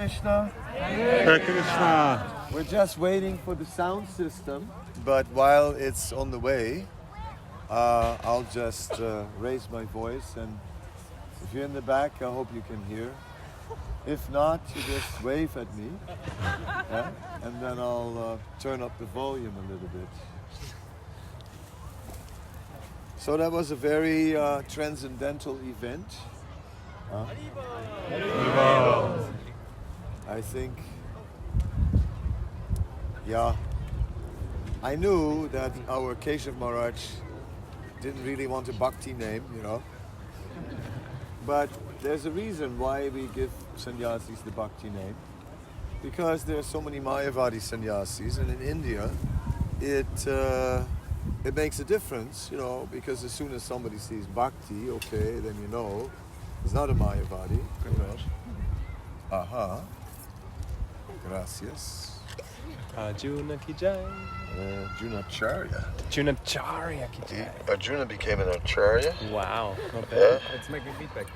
Krishna. Hare Krishna. We're just waiting for the sound system, but while it's on the way, I'll just raise my voice, and if you're in the back, I hope you can hear. If not, you just wave at me, yeah? And then I'll turn up the volume a little bit. So that was a very transcendental event. I think, yeah, I knew that our Keshav Maharaj didn't really want a bhakti name, you know. But there's a reason why we give sannyasis the bhakti name. Because there are so many Mayavadi sannyasis, and in India, it makes a difference, you know, because as soon as somebody sees bhakti, okay, then you know it's not a Mayavadi. You know. Aha. Gracias. Arjuna ki jai. Arjunacharya. Arjunacharya ki jai. Arjuna became an acharya. Wow. Not bad. Yeah. Let's make a feedback.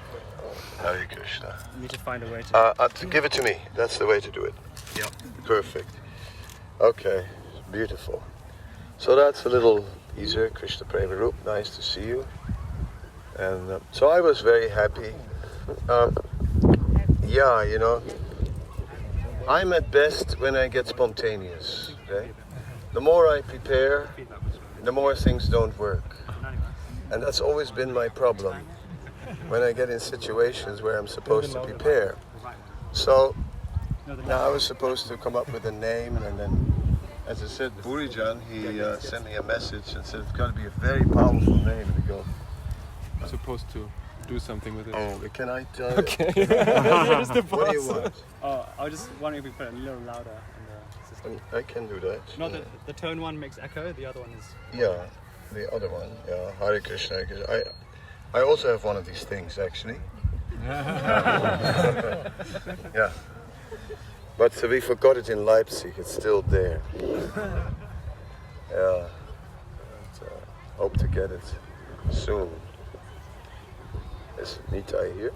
Hare Krishna. You need to find a way to... Give it to me. That's the way to do it. Yep. Perfect. Okay. Beautiful. So that's a little easier. Krishna Prema Roop. Nice to see you. And so I was very happy. Yeah, you know, I'm at best when I get spontaneous. Okay? The more I prepare, the more things don't work. And that's always been my problem when I get in situations where I'm supposed to prepare. So now I was supposed to come up with a name, and then, as I said, Burijan, he sent me a message and said it's got to be a very powerful name. And I go, I'm supposed to do something with it. oh, can I tell you? Okay. What do you want? Oh, I was just wondering if we put it a little louder in the system. I can do that. No, the tone one makes echo, the other one is... Yeah, the other one. Yeah, Hare Krishna. I also have one of these things, actually. Yeah. But we forgot it in Leipzig. It's still there. Yeah. And, hope to get it soon. Is Nitai here?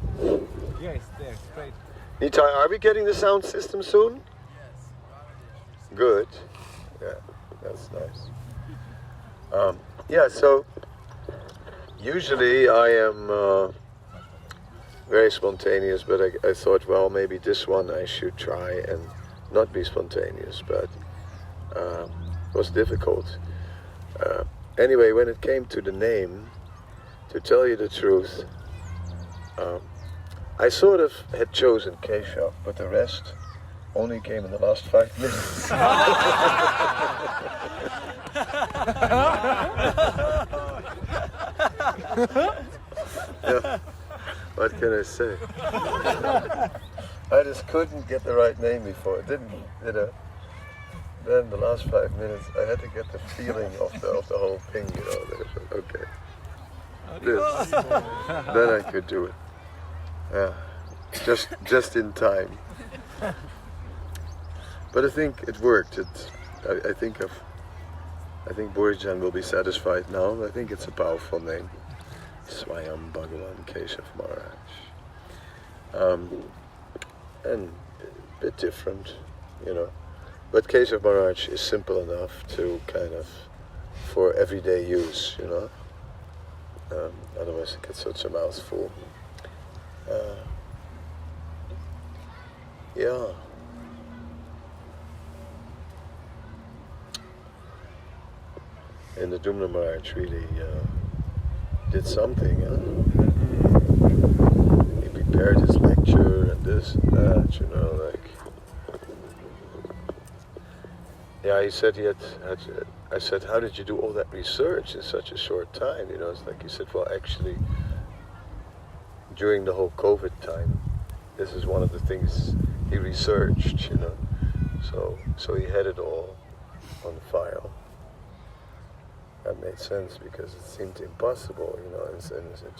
Yes, there, great. Nitai, are we getting the sound system soon? Yes. Good. Yeah, that's nice. Yeah, so usually I am very spontaneous, but I thought, well, maybe this one I should try and not be spontaneous, but it was difficult. Anyway, when it came to the name, to tell you the truth, I sort of had chosen Keshav, but the rest only came in the last 5 minutes. Yeah, what can I say? I just couldn't get the right name before. It didn't, you know. Then the last 5 minutes, I had to get the feeling of the whole thing, you know. That it was, okay. This. Then I could do it. Yeah, just in time. But I think it worked. I think Burijan will be satisfied now. I think it's a powerful name. Swayam Bhagavan Keshav Maharaj. And a bit different, you know. But Keshav Maharaj is simple enough to kind of, for everyday use, you know. Otherwise it gets such a mouthful. Yeah. And the Dumna Maharaj really did something. He prepared his lecture and this and that, you know, like. Yeah, he said he had I said, how did you do all that research in such a short time? You know, it's like he said, well, actually, during the whole COVID time, this is one of the things he researched, you know. So he had it all on file. That made sense because it seemed impossible, you know, and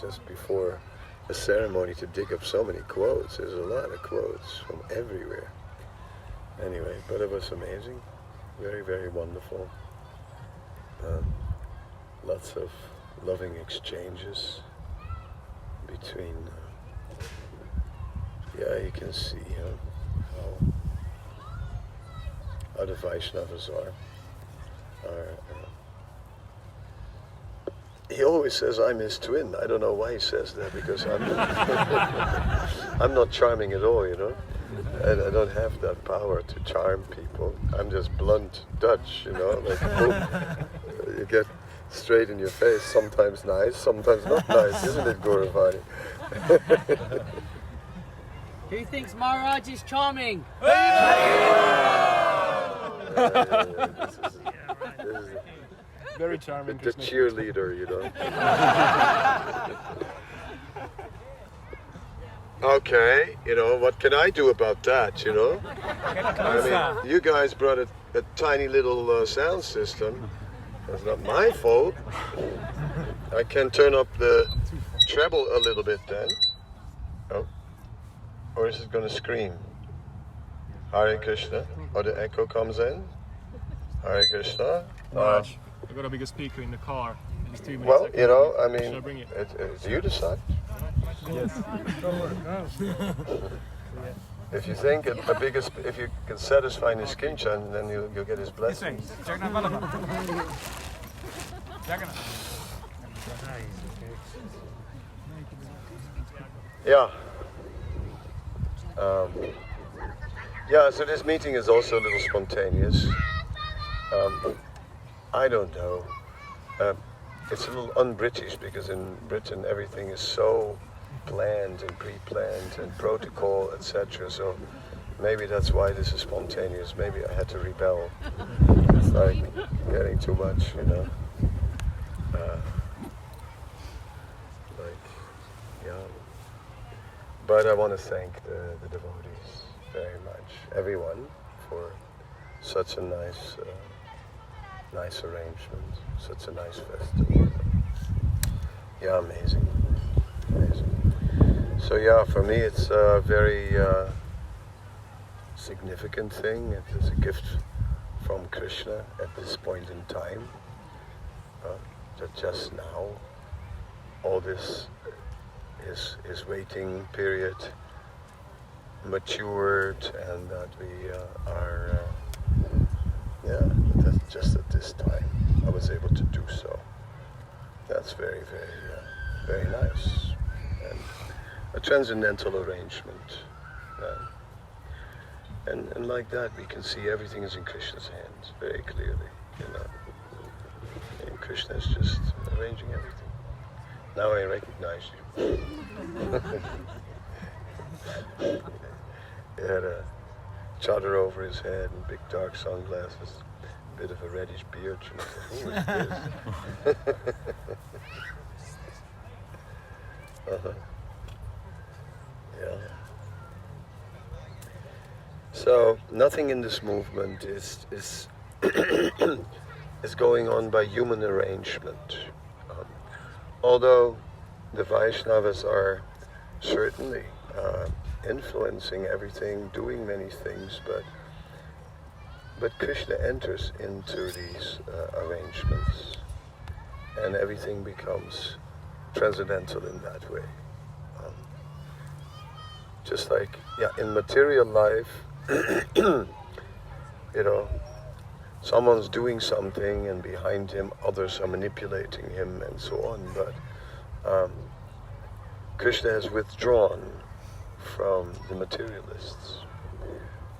just before a ceremony to dig up so many quotes. There's a lot of quotes from everywhere. Anyway, but it was amazing. Very, very wonderful. Lots of loving exchanges between, yeah, you can see how how the Vaishnavas are. He always says I'm his twin. I don't know why he says that, because I'm I'm not charming at all, you know. I don't have that power to charm people. I'm just blunt Dutch, you know, like boom. You get straight in your face, sometimes nice, sometimes not nice, isn't it, Gauravani? Who thinks Maharaj is charming? This is Very charming. the cheerleader, you know. Okay, you know, what can I do about that, you know? I mean, you guys brought a tiny little sound system. That's not my fault. I can turn up the treble a little bit then. Oh. Or is it going to scream? Hare Krishna. Or the echo comes in. Hare Krishna. Maharaj, I've got a bigger speaker in the car. It's 2 minutes. Well, you know, I Should I mean, bring it? it's you decide. Yes. If you think if you can satisfy his kinchan, then you'll get his blessing. Yeah. Yeah, so this meeting is also a little spontaneous. I don't know. It's a little un-British, because in Britain everything is so planned and pre-planned and protocol, etc. So maybe that's why this is spontaneous. Maybe I had to rebel. It's like getting too much, you know. But I want to thank the devotees very much, everyone, for such a nice arrangement, such a nice festival. Yeah, amazing. So yeah, for me it's a very significant thing. It is a gift from Krishna at this point in time. That just now, all this his waiting period matured, and that we are, that just at this time I was able to do so. That's very, very nice, and a transcendental arrangement. And like that, we can see everything is in Krishna's hands very clearly, you know. And Krishna is just arranging everything. Now I recognize you. He had a chadar over his head and big dark sunglasses, a bit of a reddish beard. Who is this? Yeah. So nothing in this movement is is going on by human arrangement. Although the Vaishnavas are certainly influencing everything, doing many things, but Krishna enters into these arrangements, and everything becomes transcendental in that way. Just like, in material life, you know, someone's doing something and behind him others are manipulating him and so on, but Krishna has withdrawn from the materialists.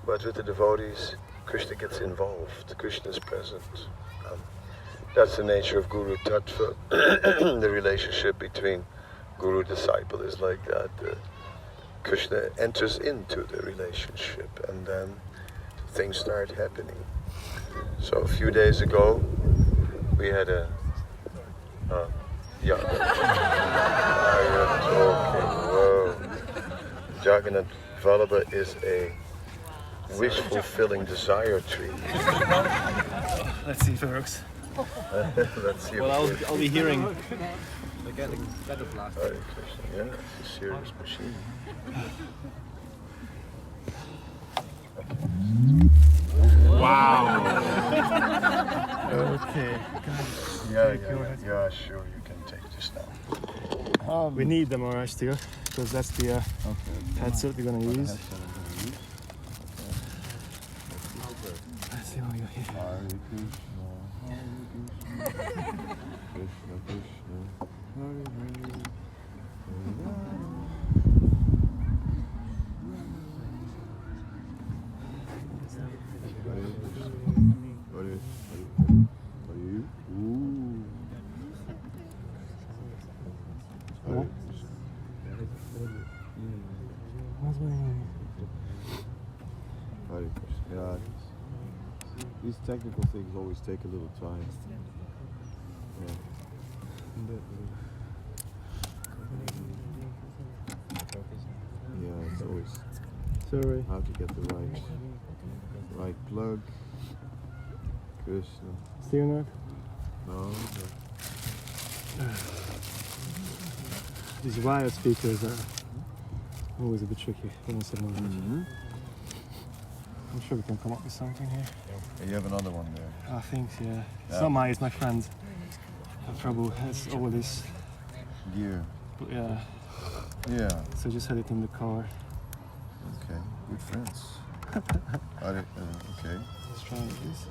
But with the devotees, Krishna gets involved, Krishna is present. That's the nature of Guru Tattva. The relationship between Guru-disciple is like that. Krishna enters into the relationship, and then things start happening. So a few days ago, we had a... Now you're talking, whoa. Jagannath Vallabha is a wish-fulfilling desire tree. Let's see if it works. Let's see. Well, I'll be hearing. They're getting better blast. Hare Krishna. Yeah, it's a serious machine. Wow. Okay. Yeah, sure, you can take this now. We need the Maharaj too, because that's the headset we're gonna use. see what we got here. Hare Krishna, Krishna Krishna, Hare Hare, Hare Rama. Hare Krishna, Hare Hare, Ooh. Hare Krishna. Hare Krishna. Yeah, these technical things always take a little time. Yeah. Yeah, it's always Sorry. how to get the right plug. Krishna. Still not? No. These wire speakers are always a bit tricky. When I said no. I'm sure we can come up with something here. And you have another one there. I think, yeah. It's Yeah. not mine, it's my friend. The trouble has all this. Gear. But yeah, Yeah. so just had it in the car. Okay. Good friends. Okay. Let's try this.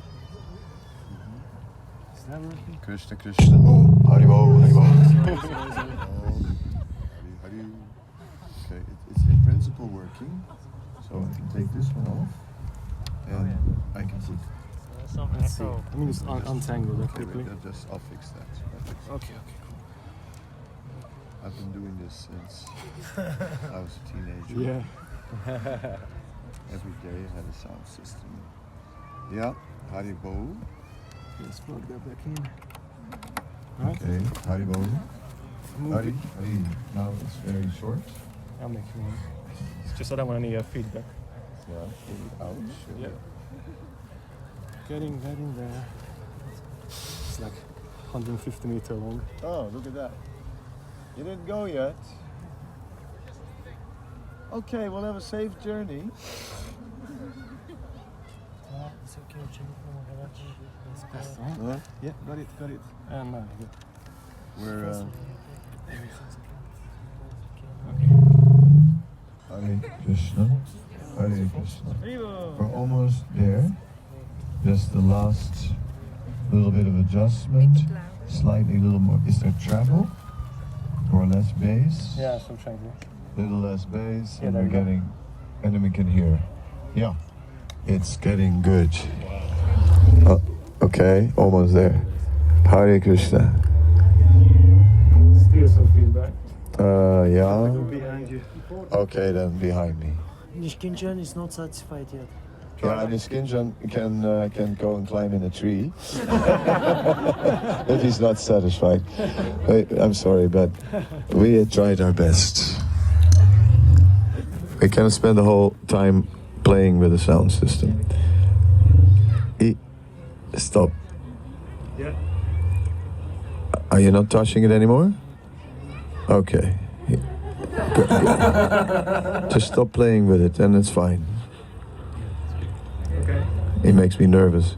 Is that working? Krishna Krishna. Oh, Haribo, Haribo. Hari. Okay, it's in principle working. So I can take this one off. And I can put. Let's see. I mean, it's untangled that Okay, quickly. wait, I'll fix that. Okay, cool. I've been doing this since I was a teenager. Yeah. Every day I had a sound system. Yeah, Haribo. Let's plug that back in. Right? Okay, Haribo. Move Hari. it. Hari. Now it's very short. I'll make you one. It's just I don't want any feedback. Yeah, ouch. Yeah. Getting there. It's like 150 meter long. Oh, look at that. You didn't go yet. Okay, we'll have a safe journey. That's the one. Huh? Yeah, got it. And now, good. We're Okay. Hare Krishna, Hare Krishna. We're almost there. Just the last little bit of adjustment. Slightly little more. Is there treble or less bass? Yeah, some triangle. Little less bass, Yeah, and there we're we go. getting, and then we can hear. Yeah, it's getting good. Okay, almost there. Hare Krishna. Still some feedback. Yeah. Behind you. Okay, then behind me. Nishkinchan is not satisfied yet. Yeah, the Skinjan can go and climb in a tree if he's not satisfied. I'm sorry, but we tried our best. We cannot spend the whole time playing with the sound system. Stop. Yeah. Are you not touching it anymore? Okay. Just stop playing with it and it's fine. Okay. He makes me nervous.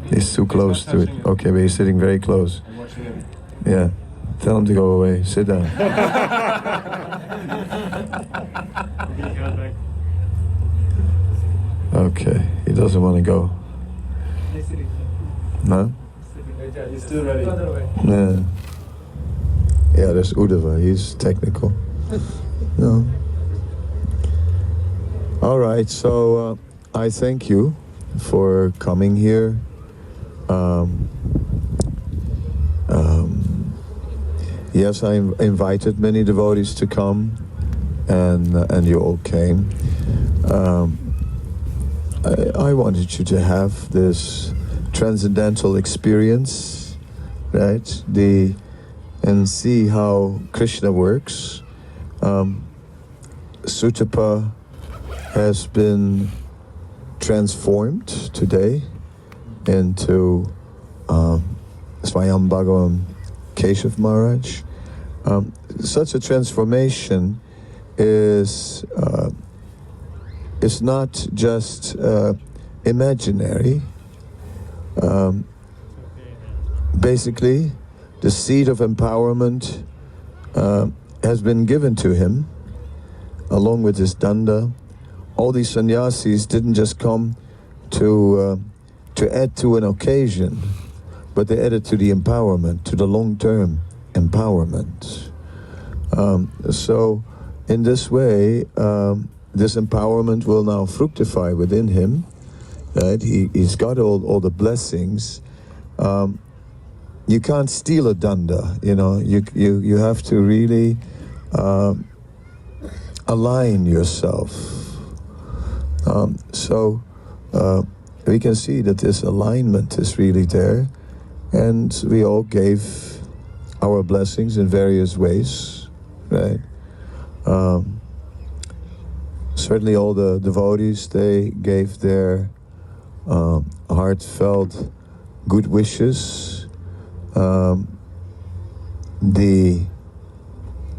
He's too close to it. Okay, but he's sitting very close. I'm watching him. Yeah. Tell him to go away. Sit down. Okay. He doesn't want to go. No? He's still ready. Yeah. Yeah, there's Udava. He's technical. No. All right. So I thank you for coming here. Yes, I invited many devotees to come, and you all came. I wanted you to have this transcendental experience, right? And see how Krishna works. Sutapa has been transformed today into Swayam Bhagavan Keshav Maharaj. Such a transformation is not just imaginary. Basically, the seed of empowerment has been given to him, along with his danda. All these sannyasis didn't just come to to add to an occasion, but they added to the empowerment, to the long-term empowerment. So in this way, this empowerment will now fructify within him. Right? He's got all the blessings. You can't steal a danda, you know. You have to really align yourself. So we can see that this alignment is really there, and we all gave our blessings in various ways, right? Certainly all the devotees, they gave their heartfelt good wishes. The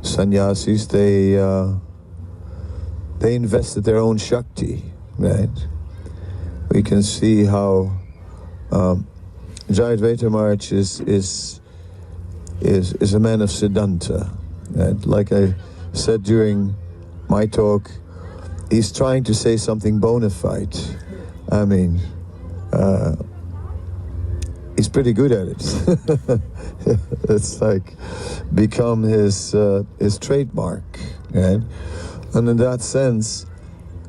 sannyasis, they invested their own Shakti, right? We can see how Jayadvaita Maharaj is a man of Siddhanta. Right? Like I said during my talk, he's trying to say something bona fide. I mean, he's pretty good at it. It's like become his trademark, right? And in that sense,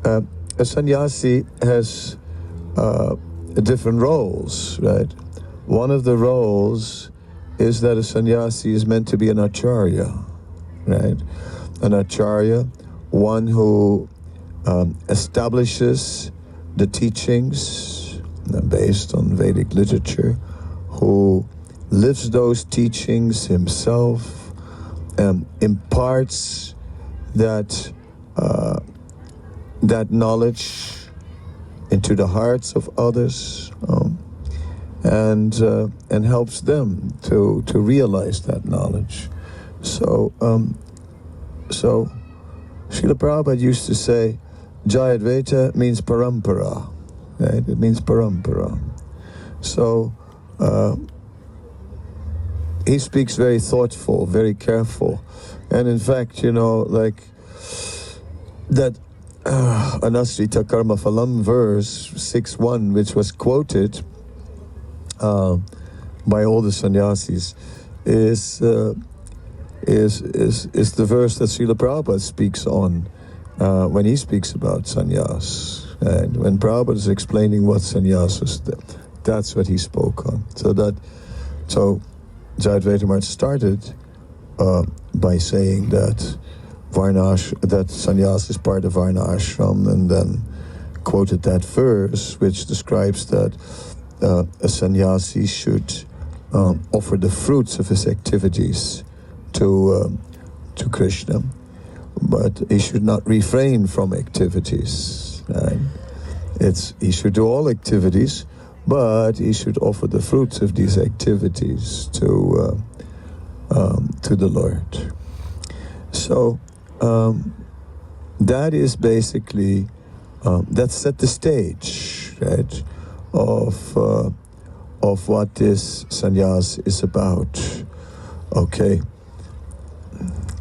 a sannyasi has different roles, right? One of the roles is that a sannyasi is meant to be an acharya, right? An acharya, one who establishes the teachings based on Vedic literature, who lives those teachings himself, imparts that knowledge into the hearts of others, and helps them to realize that knowledge. So Srila Prabhupada used to say, Jayadvaita means parampara, right? It means parampara. So he speaks very thoughtful, very careful, and in fact, you know, like that Anasrita Karma Phalam verse 6.1, which was quoted by all the sannyasis, is the verse that Srila Prabhupada speaks on when he speaks about sannyas. And when Prabhupada is explaining what sannyas is, that's what he spoke on. So Jayadvaita Maharaj started by saying that that sannyas is part of Varna ashram, and then quoted that verse which describes that a sannyasi should offer the fruits of his activities to Krishna, but he should not refrain from activities. Right? He should do all activities, but he should offer the fruits of these activities to the Lord. So that is basically that set the stage, right, of what this sannyas is about. Okay.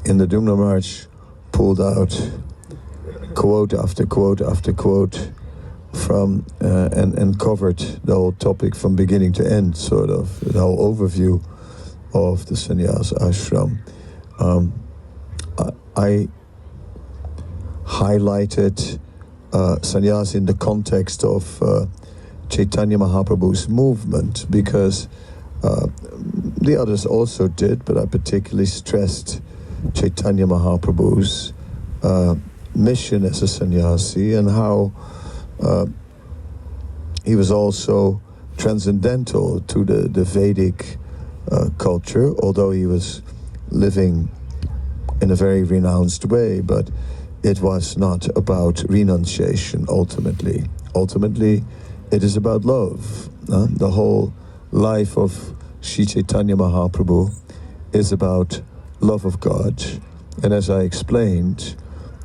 In the Dumna March, pulled out quote after quote after quote from and covered the whole topic from beginning to end, sort of the whole overview of the sannyas ashram. I highlighted sannyas in the context of Chaitanya Mahaprabhu's movement, because the others also did, but I particularly stressed Chaitanya Mahaprabhu's mission as a sannyasi, and how he was also transcendental to the Vedic culture, although he was living in a very renounced way, but it was not about renunciation ultimately. Ultimately, it is about love. The whole life of Sri Chaitanya Mahaprabhu is about love of God. And as I explained,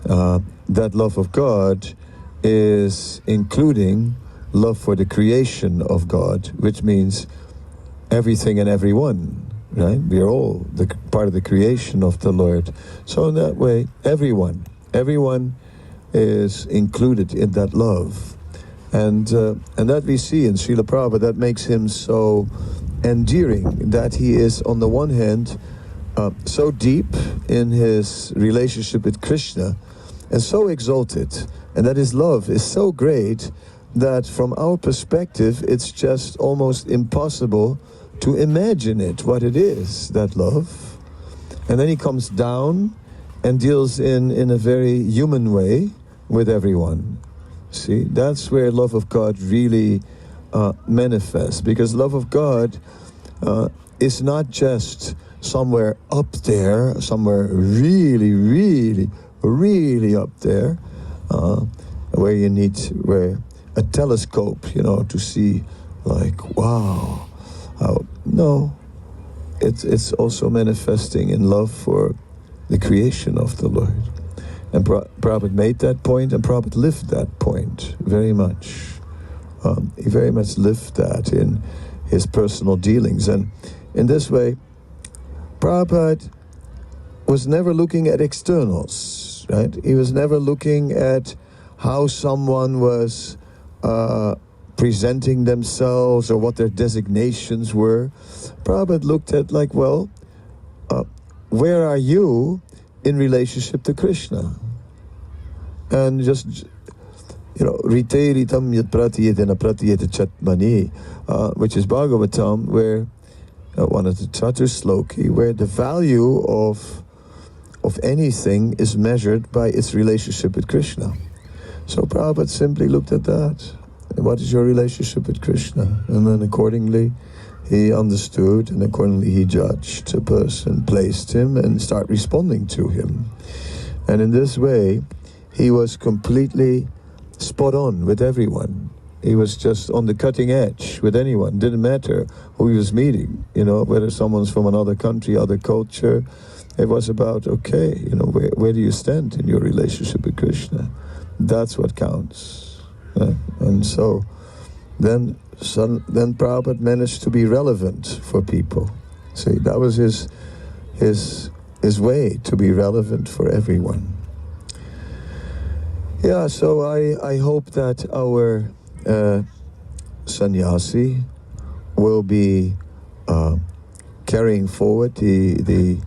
that love of God is including love for the creation of God, which means everything and everyone, right? We are all part of the creation of the Lord. So in that way, everyone is included in that love. And that we see in Srila Prabhupada, that makes him so endearing, that he is on the one hand so deep in his relationship with Krishna and so exalted, and that his love is so great that from our perspective it's just almost impossible to imagine it, what it is, that love. And then he comes down and deals in a very human way with everyone. See, that's where love of God really manifests, because love of God is not just somewhere up there, somewhere really, really, really up there, where a telescope, to see, like, wow. No, it's also manifesting in love for the creation of the Lord. And Prabhupada made that point, and Prabhupada lived that point very much. He very much lived that in his personal dealings. And in this way, Prabhupada was never looking at externals, right? He was never looking at how someone was presenting themselves or what their designations were. Prabhupada looked at, like, well, where are you in relationship to Krishna? And just, Ritaritam yat pratiyetena pratiyeta chatmani, which is Bhagavatam, where one of the Chatusloki, where the value of anything is measured by its relationship with Krishna. So Prabhupada simply looked at that. What is your relationship with Krishna? And then accordingly he understood, and accordingly he judged a person, placed him, and started responding to him. And in this way, he was completely spot on with everyone. He was just on the cutting edge with anyone. Didn't matter who he was meeting, whether someone's from another country, other culture. It was about, okay, where do you stand in your relationship with Krishna? That's what counts. And so then Prabhupada managed to be relevant for people. See, that was his way to be relevant for everyone. Yeah, so I hope that our sannyasi will be carrying forward the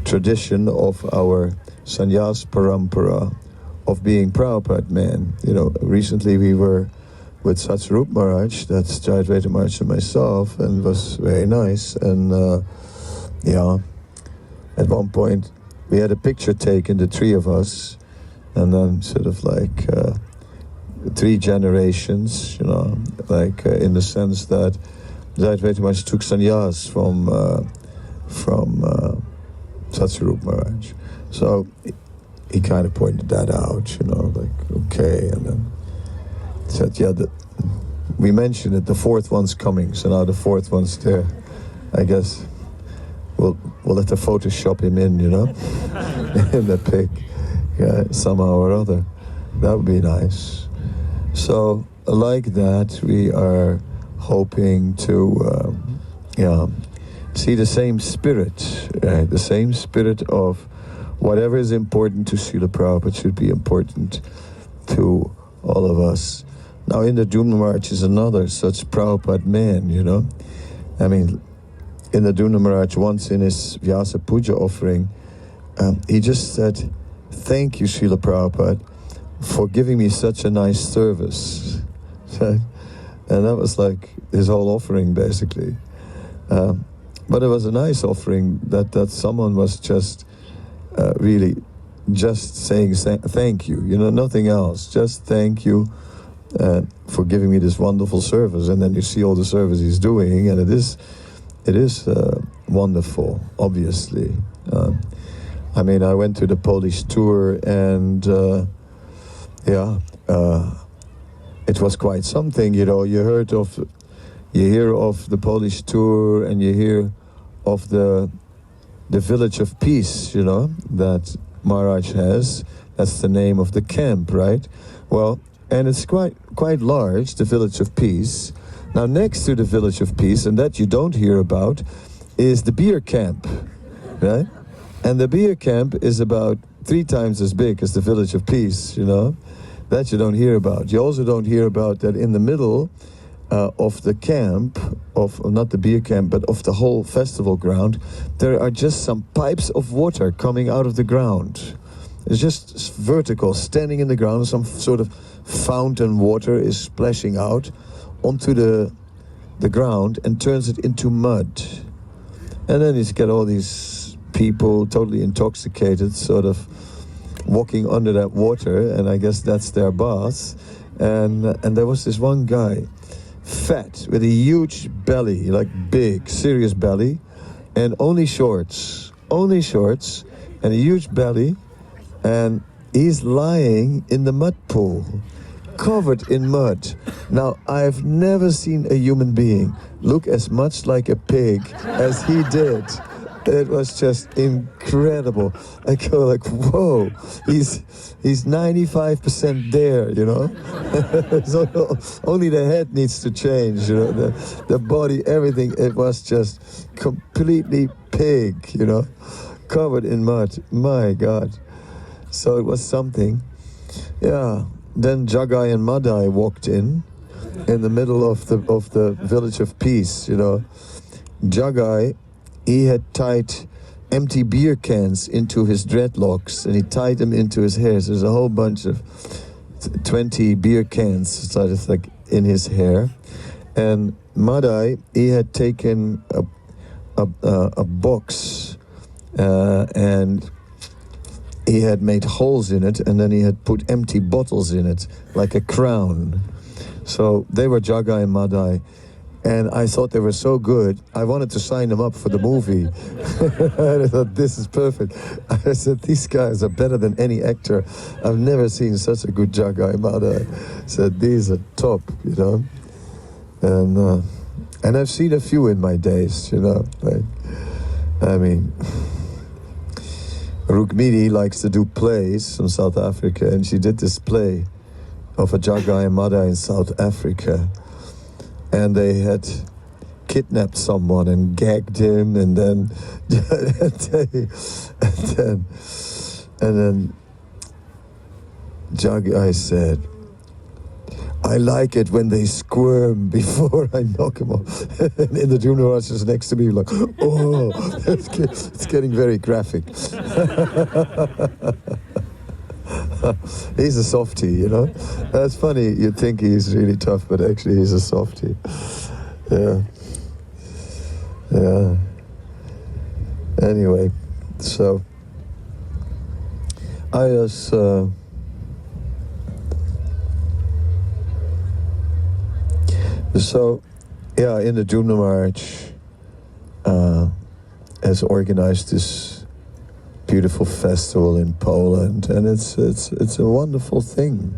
tradition of our sannyas parampara of being Prabhupada man. Recently we were with Satsvarup Maharaj, that's Jayadvaita Maharaj and myself, and it was very nice. And at one point we had a picture taken, the three of us, and then sort of like 3 generations, in the sense that Jayadvaita Maharaj took sannyas from Satsvarup Maharaj. So he kind of pointed that out, okay, and then said, we mentioned it, the 4th one's coming, so now the 4th one's there. I guess we'll have to Photoshop him in, in the pic, somehow or other. That would be nice. So, like that, we are hoping to, see the same spirit, right? The same spirit of whatever is important to Srila Prabhupada should be important to all of us. Now, Indra Maharaj is another such Prabhupada man, I mean, Indra Maharaj once in his Vyasa Puja offering, he just said, "Thank you, Srila Prabhupada, for giving me such a nice service." And that was like his whole offering, basically. But it was a nice offering that someone was just really just saying thank you, nothing else. Just thank you for giving me this wonderful service. And then you see all the service he's doing, and it is wonderful, obviously. I mean, I went to the Polish tour, and it was quite something. You hear of the Polish tour, and you hear of the village of peace, that Maharaj has. That's the name of the camp, right? Well, and it's quite large, the village of peace. Now, next to the village of peace, and that you don't hear about, is the beer camp, right? And the beer camp is about 3 times as big as the Village of Peace, you know. That you don't hear about. You also don't hear about that in the middle of the camp, of not the beer camp, but of the whole festival ground, there are just some pipes of water coming out of the ground. It's just vertical, standing in the ground. Some sort of fountain water is splashing out onto the ground and turns it into mud. And then you get all these people totally intoxicated, sort of walking under that water, and I guess that's their bath. And there was this one guy, fat, with a huge belly, like big, serious belly, and only shorts, and a huge belly, and he's lying in the mud pool, covered in mud. Now, I've never seen a human being look as much like a pig as he did. It was just incredible. I go like, whoa, he's 95% there, you know. So only the head needs to change, you know. The body, everything. It was just completely pig, you know, covered in mud. My God. So it was something. Yeah. Then Jagai and Madai walked in the middle of the Village of Peace, you know. Jagai, he had tied empty beer cans into his dreadlocks, and he tied them into his hair. So there's a whole bunch of 20 beer cans sort of like in his hair. And Madai, he had taken a box and he had made holes in it, and then he had put empty bottles in it, like a crown. So they were Jagai and Madai. And I thought they were so good, I wanted to sign them up for the movie. And I thought, this is perfect. I said, these guys are better than any actor. I've never seen such a good Jagai Madai. I said, these are top, you know. And I've seen a few in my days, you know. Like, I mean, Rukmini likes to do plays from South Africa, and she did this play of a Jagai and Madai in South Africa. And they had kidnapped someone and gagged him, and then and then Jagai said, I like it when they squirm before I knock him off. And in the junior was just next to me, like, oh, it's getting very graphic. He's a softie, you know. That's funny. You'd think he's really tough, but actually he's a softie. Yeah. Yeah. Anyway, so I was in the Jumna March has organized this beautiful festival in Poland, and it's a wonderful thing.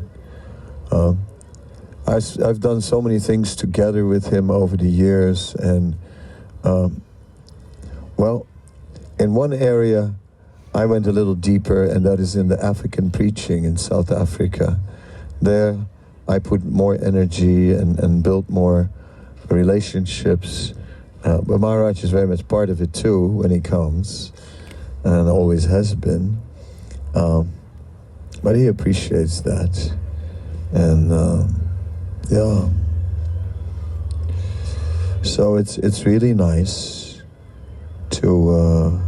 I've done so many things together with him over the years, and well, in one area I went a little deeper, and that is in the African preaching in South Africa. There I put more energy and built more relationships. But Maharaj is very much part of it too when he comes, and always has been. But he appreciates that. And yeah. So it's really nice to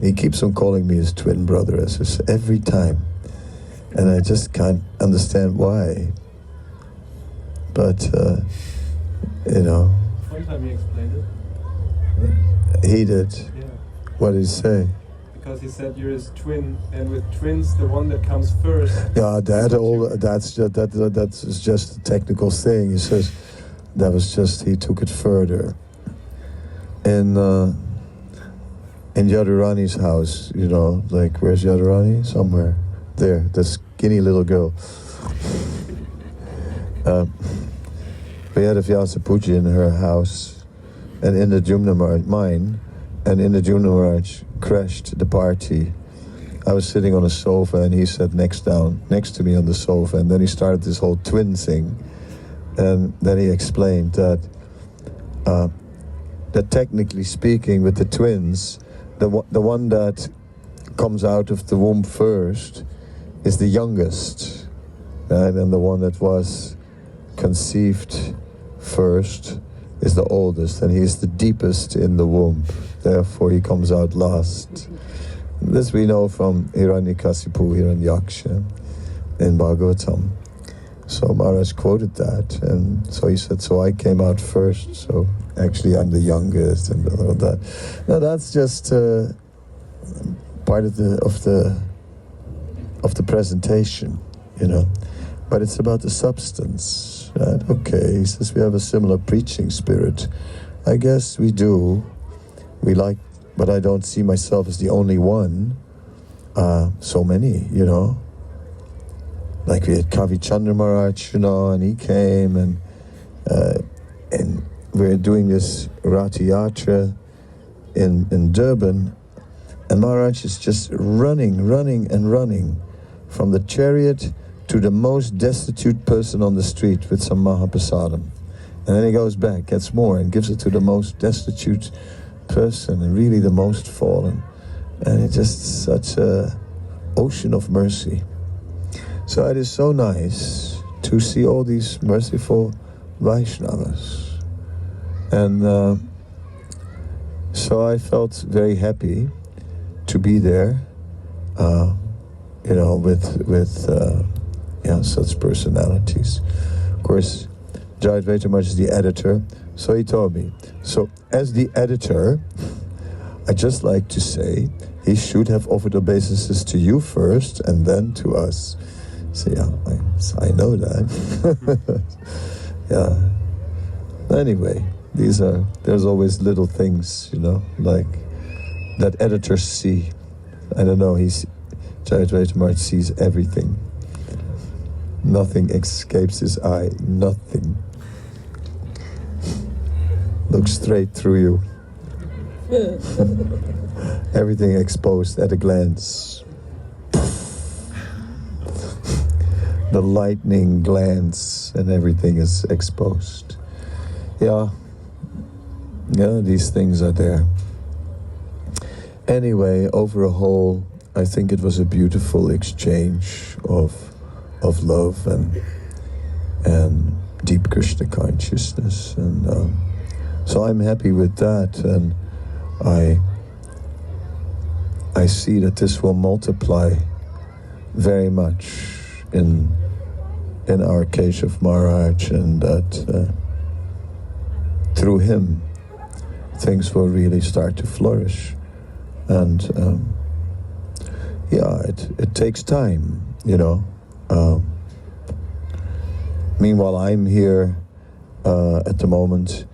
he keeps on calling me his twin brother every time. And I just can't understand why. But you know. One time he explained it. He did. Yeah. What did he say? Because he said you're his twin, and with twins, the one that comes first. Yeah, that's just a technical thing. He says that was just, he took it further. In Yadurani's house, you know, like, where's Yadurani? Somewhere there, the skinny little girl. We had a Vyasa Puja in her house, and in the Jumna March, mine, and in the Jumna March crashed the party. I was sitting on a sofa, and he sat next to me on the sofa, and then he started this whole twin thing. And then he explained that technically speaking, with the twins, the one that comes out of the womb first is the youngest, right? And the one that was conceived first is the oldest, and he's the deepest in the womb. Therefore, he comes out last. This we know from Hiranyakasipu, Hiranyaksha in Bhagavatam. So Maharaj quoted that, and so he said, so I came out first, so actually I'm the youngest, and all that. Now that's just part of the presentation, you know. But it's about the substance, right? Okay, he says we have a similar preaching spirit. I guess we do. We like, but I don't see myself as the only one. So many, you know. Like we had Kavi Chandra Maharaj, you know, and he came, and we're doing this Rati Yatra in Durban, and Maharaj is just running from the chariot to the most destitute person on the street with some Mahaprasadam. And then he goes back, gets more, and gives it to the most destitute person, and really the most fallen. And it's just such a ocean of mercy. So it is so nice to see all these merciful Vaishnavas. And so I felt very happy to be there, you know, with such personalities. Of course, Jayadvaita Maharaj is the editor, so he told me. So as the editor, I'd just like to say he should have offered obeisances to you first and then to us. So yeah, I know that. Yeah. Anyway, there's always little things, you know, like that editors see. I don't know, Jayadvaita Maharaj sees everything. Nothing escapes his eye, nothing. Looks straight through you. Everything exposed at a glance. The lightning glance and everything is exposed. Yeah, these things are there. Anyway, over a whole, I think it was a beautiful exchange of love and deep Krishna consciousness, and so I'm happy with that, and I see that this will multiply very much in our Keshav Maharaj, and that through him things will really start to flourish. And it takes time, you know. Meanwhile, I'm here at the moment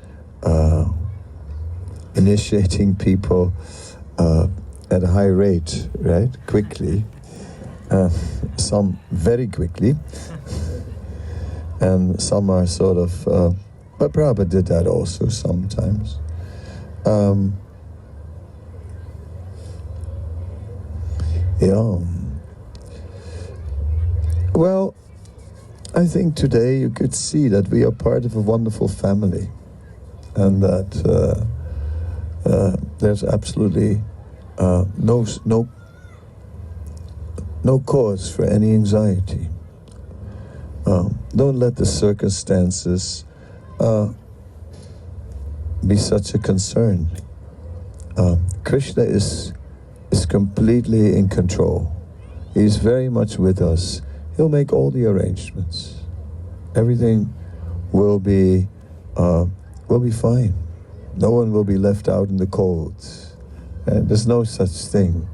initiating people at a high rate, right? Quickly. Some very quickly. And some are sort of, but Prabhupada did that also sometimes. Well, I think today you could see that we are part of a wonderful family, and that there's absolutely no cause for any anxiety. Don't let the circumstances be such a concern. Krishna is completely in control. He's very much with us. He'll make all the arrangements. Everything will be fine. No one will be left out in the cold. And there's no such thing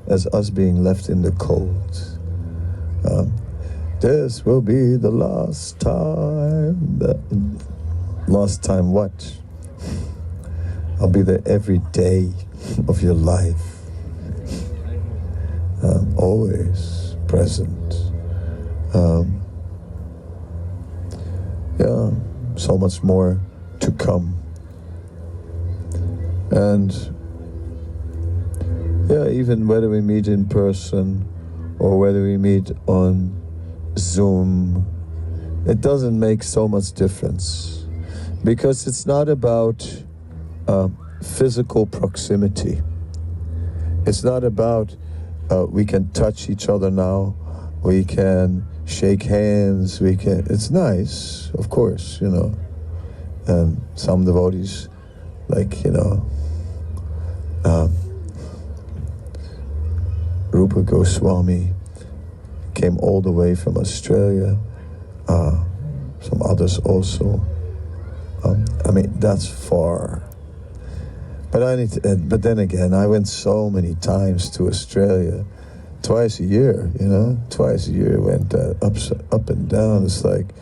as us being left in the cold. This will be the last time. Last time what? I'll be there every day of your life. Always present. So much more to come. And even whether we meet in person or whether we meet on Zoom, it doesn't make so much difference, because it's not about physical proximity. It's not about we can touch each other now, we can shake hands, we can. It's nice, of course, you know. And some devotees, like, you know, Rupa Goswami came all the way from Australia. Some others also. I mean, that's far. But but then again, I went so many times to Australia, twice a year. You know, twice a year went up and down. It's like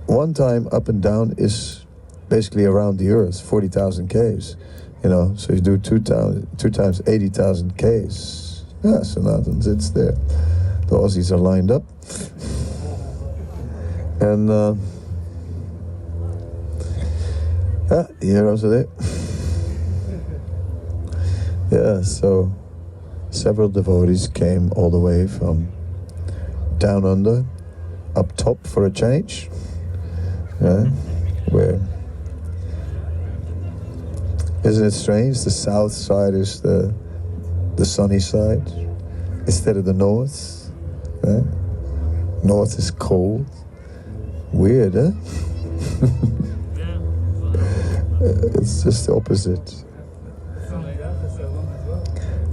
one time up and down is basically around the earth, 40,000 k's. You know, so you do two times 80,000 k's. Yeah, so nothing. It's there. The Aussies are lined up, and here also there. Yeah, so several devotees came all the way from down under, up top for a change. Yeah, where isn't it strange? The south side is the sunny side instead of the north. Right? North is cold. Weird, huh? It's just the opposite.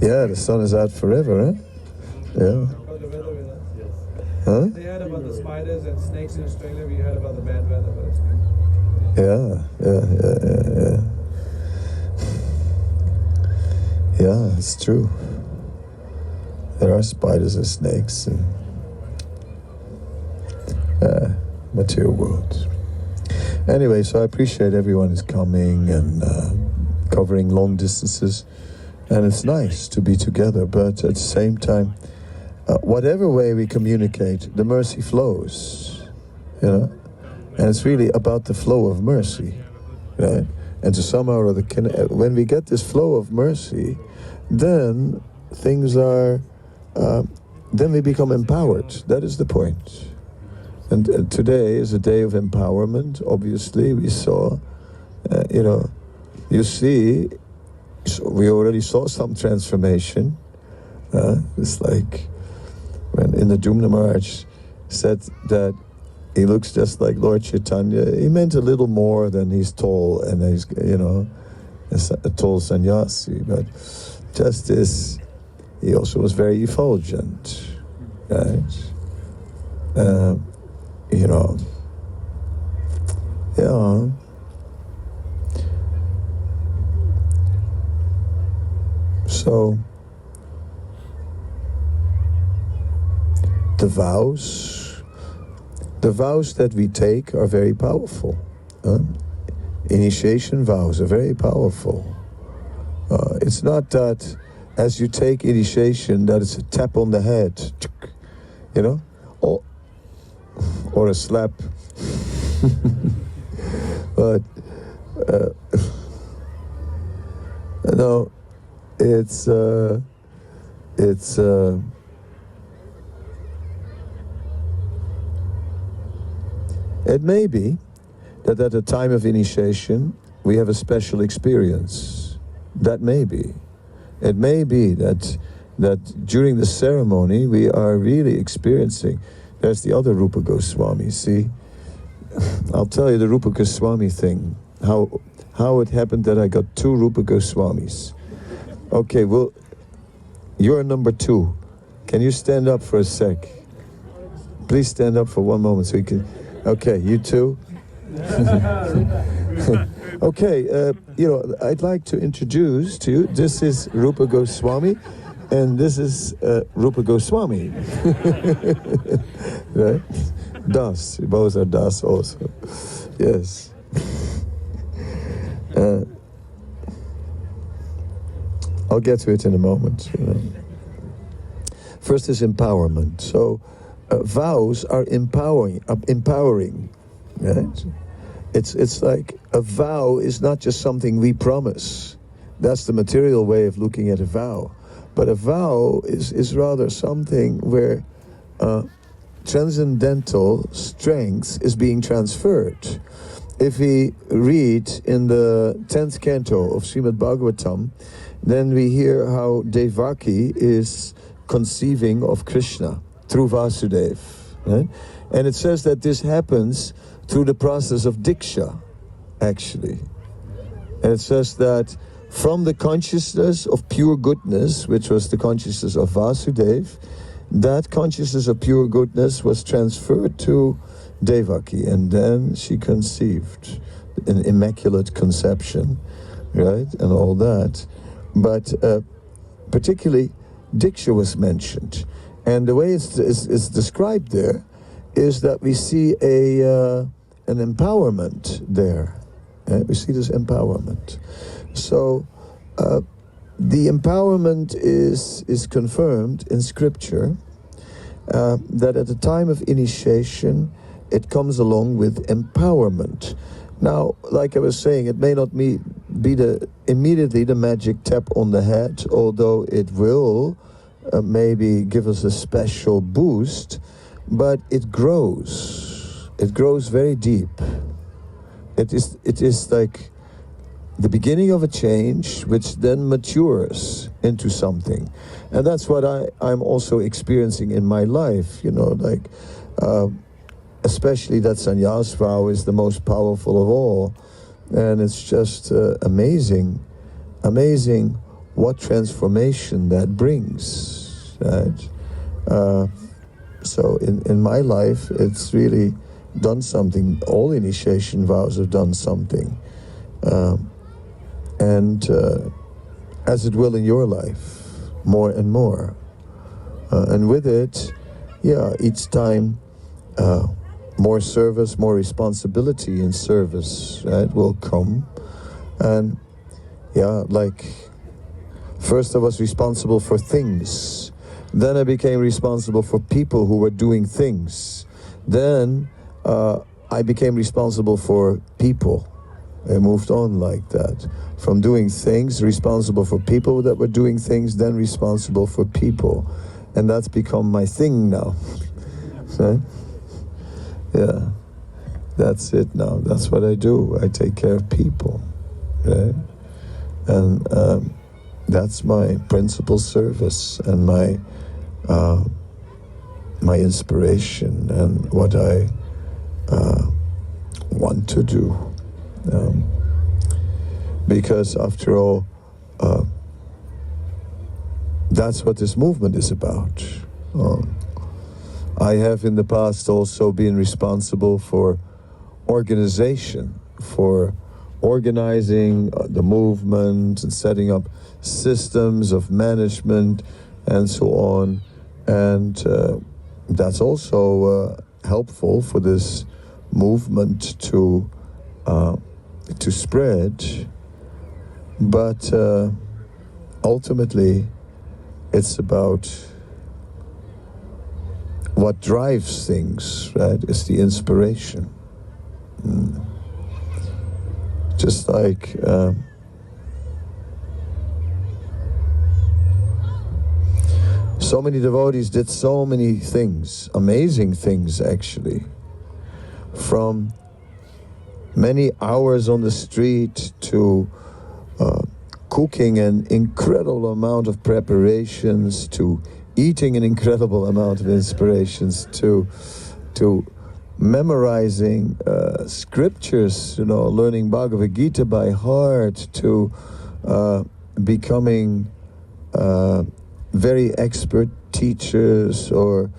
Yeah, the sun is out forever, huh? Yeah. Huh? They heard about the spiders and snakes in Australia. We heard about the bad weather, but it's good. Yeah, it's true. There are spiders and snakes in material world. Anyway, so I appreciate everyone is coming and covering long distances, and it's nice to be together, but at the same time, whatever way we communicate, the mercy flows, you know, and it's really about the flow of mercy, right? And to somehow or other, when we get this flow of mercy, then things are, then we become empowered. That is the point. And today is a day of empowerment. Obviously, we saw, you know, you see, so we already saw some transformation. It's like when in the Dumna Maharaj said that he looks just like Lord Chaitanya. He meant a little more than he's tall and he's, you know, a tall sannyasi. But just this, he also was very effulgent, right? You know, yeah. So, the vows that we take are very powerful. Initiation vows are very powerful. It's not that as you take initiation that it's a tap on the head, you know, or a slap. But no, it's it may be that at the time of initiation we have a special experience. That may be. It may be that during the ceremony we are really experiencing. There's the other Rupa Goswami, see? I'll tell you the Rupa Goswami thing. How it happened that I got two Rupa Goswamis. Okay, well, you're number 2. Can you stand up for a sec? Please stand up for one moment so you can... Okay, you too? Okay, you know, I'd like to introduce to you, this is Rupa Goswami, and this is Rupa Goswami. Right? Das, both are Das also. Yes. I'll get to it in a moment. You know. First is empowerment. So vows are empowering. Right? It's like a vow is not just something we promise. That's the material way of looking at a vow. But a vow is rather something where transcendental strength is being transferred. if we read in the 10th canto of Srimad Bhagavatam, then we hear how Devaki is conceiving of Krishna through Vasudeva. Right? And it says that this happens through the process of Diksha, actually. And it says that from the consciousness of pure goodness, which was the consciousness of Vasudeva, that consciousness of pure goodness was transferred to Devaki, and then she conceived an immaculate conception, right, and all that. But particularly, Diksha was mentioned. And the way it's described there is that we see an empowerment there. We see this empowerment. So the empowerment is confirmed in Scripture, that at the time of initiation, it comes along with empowerment. Now, like I was saying, it may not be immediately the magic tap on the head, although it will maybe give us a special boost, but it grows. It grows very deep. It is like the beginning of a change, which then matures into something. And that's what I'm also experiencing in my life, like especially that sannyas vow is the most powerful of all. And it's just amazing what transformation that brings, right? So in my life, it's really done something. All initiation vows have done something. And as it will in your life, more and more. And with it, each time more service, more responsibility in service, right, will come. And like first I was responsible for things. Then I became responsible for people who were doing things. Then I became responsible for people. I moved on like that. From doing things, responsible for people that were doing things, then responsible for people. And that's become my thing now. Right? Yeah, that's it now. That's what I do. I take care of people. Right? And that's my principal service and my inspiration and what I want to do. Because after all, that's what this movement is about. I have in the past also been responsible for organization, for organizing the movement and setting up systems of management and so on. And that's also helpful for this movement to spread. But ultimately, it's about what drives things, right? It's the inspiration. Just like so many devotees did so many things, amazing things actually, from many hours on the street to cooking an incredible amount of preparations, to eating an incredible amount of inspirations, to memorizing scriptures, learning Bhagavad Gita by heart, to becoming very expert teachers or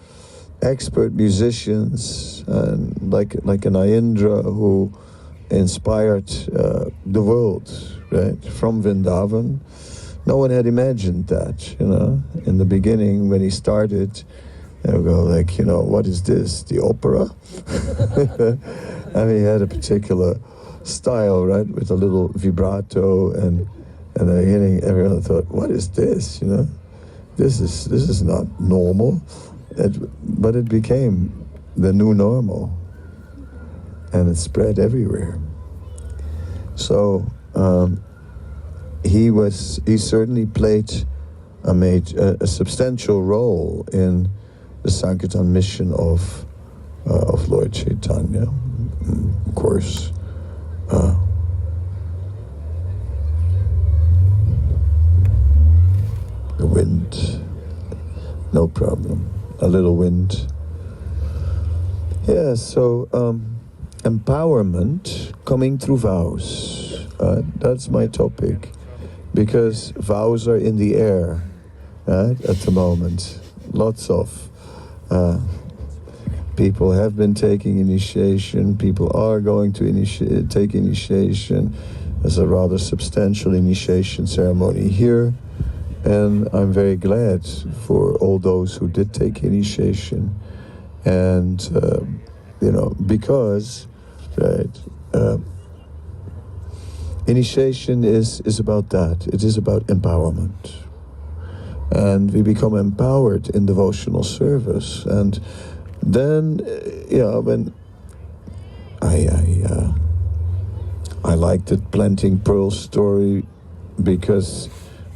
expert musicians, and like an Ayendra who inspired the world, right, from Vrindavan. No one had imagined that, in the beginning when he started. They would go like, what is this, the opera? And he had a particular style, right, with a little vibrato, and everyone thought, what is this, This is not normal. But it became the new normal, and it spread everywhere. So he certainly played a substantial role in the Sankirtan mission of Lord Chaitanya. Of course, The wind, no problem. A little wind. Yeah, so empowerment coming through vows. That's my topic. Because vows are in the air, right, at the moment. Lots of people have been taking initiation, people are going to take initiation. There's a rather substantial initiation ceremony here. And I'm very glad for all those who did take initiation. And, because, right, initiation is about that. It is about empowerment. And we become empowered in devotional service. And then, when I liked the planting pearls story because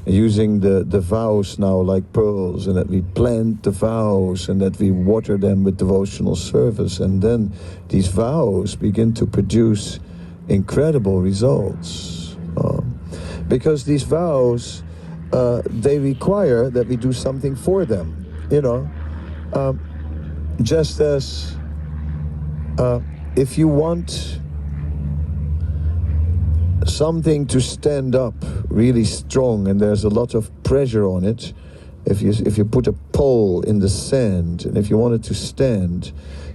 using the vows now like pearls, and that we plant the vows and that we water them with devotional service, and then these vows begin to produce incredible results. Because these vows, they require that we do something for them, just as if you want something to stand up really strong and there's a lot of pressure on it, if you put a pole in the sand and if you want it to stand,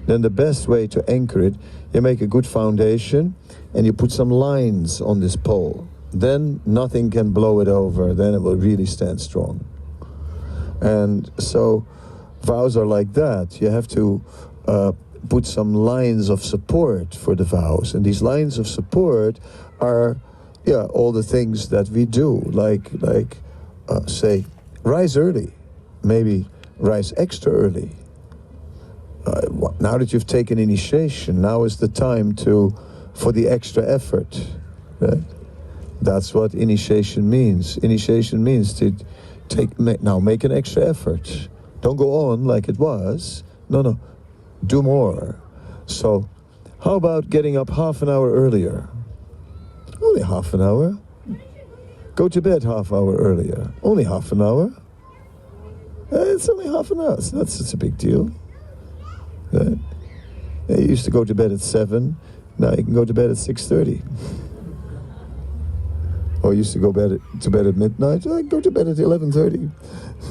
then the best way to anchor it, you make a good foundation and you put some lines on this pole. Then nothing can blow it over, then it will really stand strong. And so vows are like that. You have to put some lines of support for the vows, and these lines of support are all the things that we do, like say, rise early, maybe rise extra early. Now that you've taken initiation, now is the time for the extra effort. Right? That's what initiation means. Initiation means to make an extra effort. Don't go on like it was. No, do more. So, how about getting up half an hour earlier? Only half an hour. Go to bed half hour earlier. Only half an hour. It's only half an hour. It's a big deal. Right? You used to go to bed at 7. Now you can go to bed at 6:30. Or you used to go to bed at midnight. Go to bed at 11:30.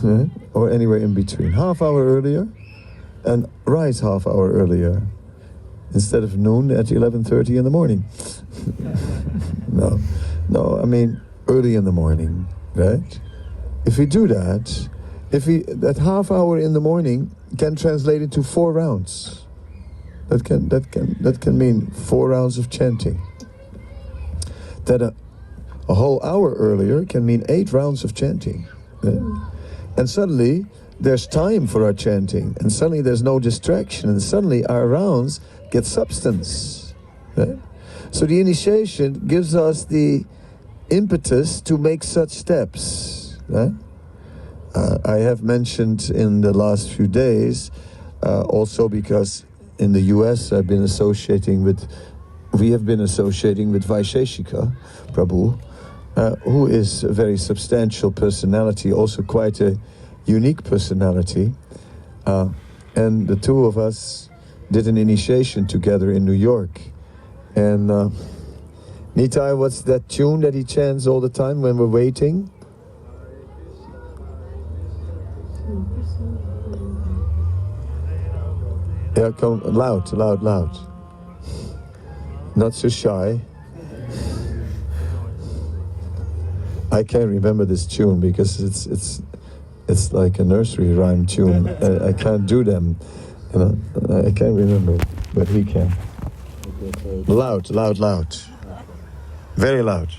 Right? Or anywhere in between. Half hour earlier. And rise half hour earlier. Instead of noon at 11:30 in the morning. No, I mean early in the morning, right? If we do that, that half hour in the morning can translate into 4 rounds. That can mean 4 rounds of chanting. That a whole hour earlier can mean 8 rounds of chanting. Right? And suddenly there's time for our chanting, and suddenly there's no distraction, and suddenly our rounds get substance. Right? So the initiation gives us the impetus to make such steps. Right? I have mentioned in the last few days, also because in the US we have been associating with Vaisheshika Prabhu, who is a very substantial personality, also quite a unique personality. And the two of us did an initiation together in New York. And Nitai, what's that tune that he chants all the time when we're waiting? Yeah, come loud. Not so shy. I can't remember this tune because it's like a nursery rhyme tune. I can't do them. I can't remember, but he can. Loud. Very loud.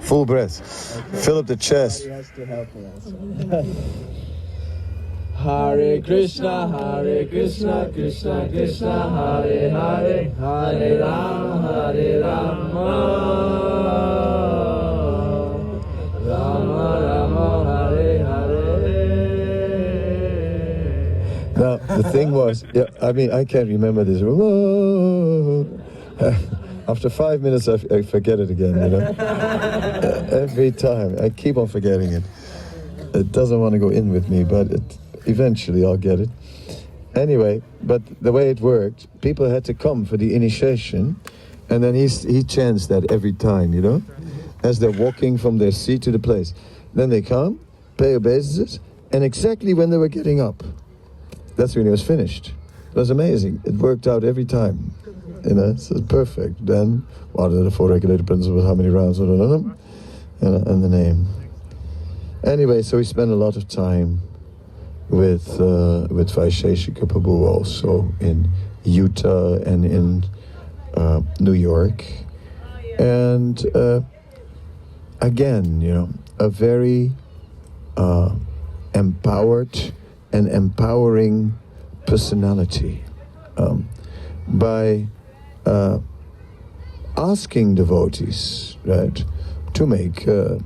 Full breath. Okay. Fill up the chest. He has to help me also. Hare Krishna, Krishna Krishna, Hare Hare, Hare Rama, Rama Rama, Hare Hare. Now, the thing was, I can't remember this. After 5 minutes, I forget it again, you know. Every time, I keep on forgetting it. It doesn't want to go in with me, but eventually I'll get it. Anyway, but the way it worked, people had to come for the initiation, and then he chants that every time, you know, as they're walking from their seat to the place. Then they come, pay obeisances, and exactly when they were getting up, that's when it was finished. It was amazing. It worked out every time. You know, so it's perfect. Then, what are the 4 regulated principles? How many rounds? And the name. Anyway, so we spent a lot of time with Vaisheshika Prabhu also in Utah and in New York. And again, you know, a very empowered and empowering personality by asking devotees, right, to make a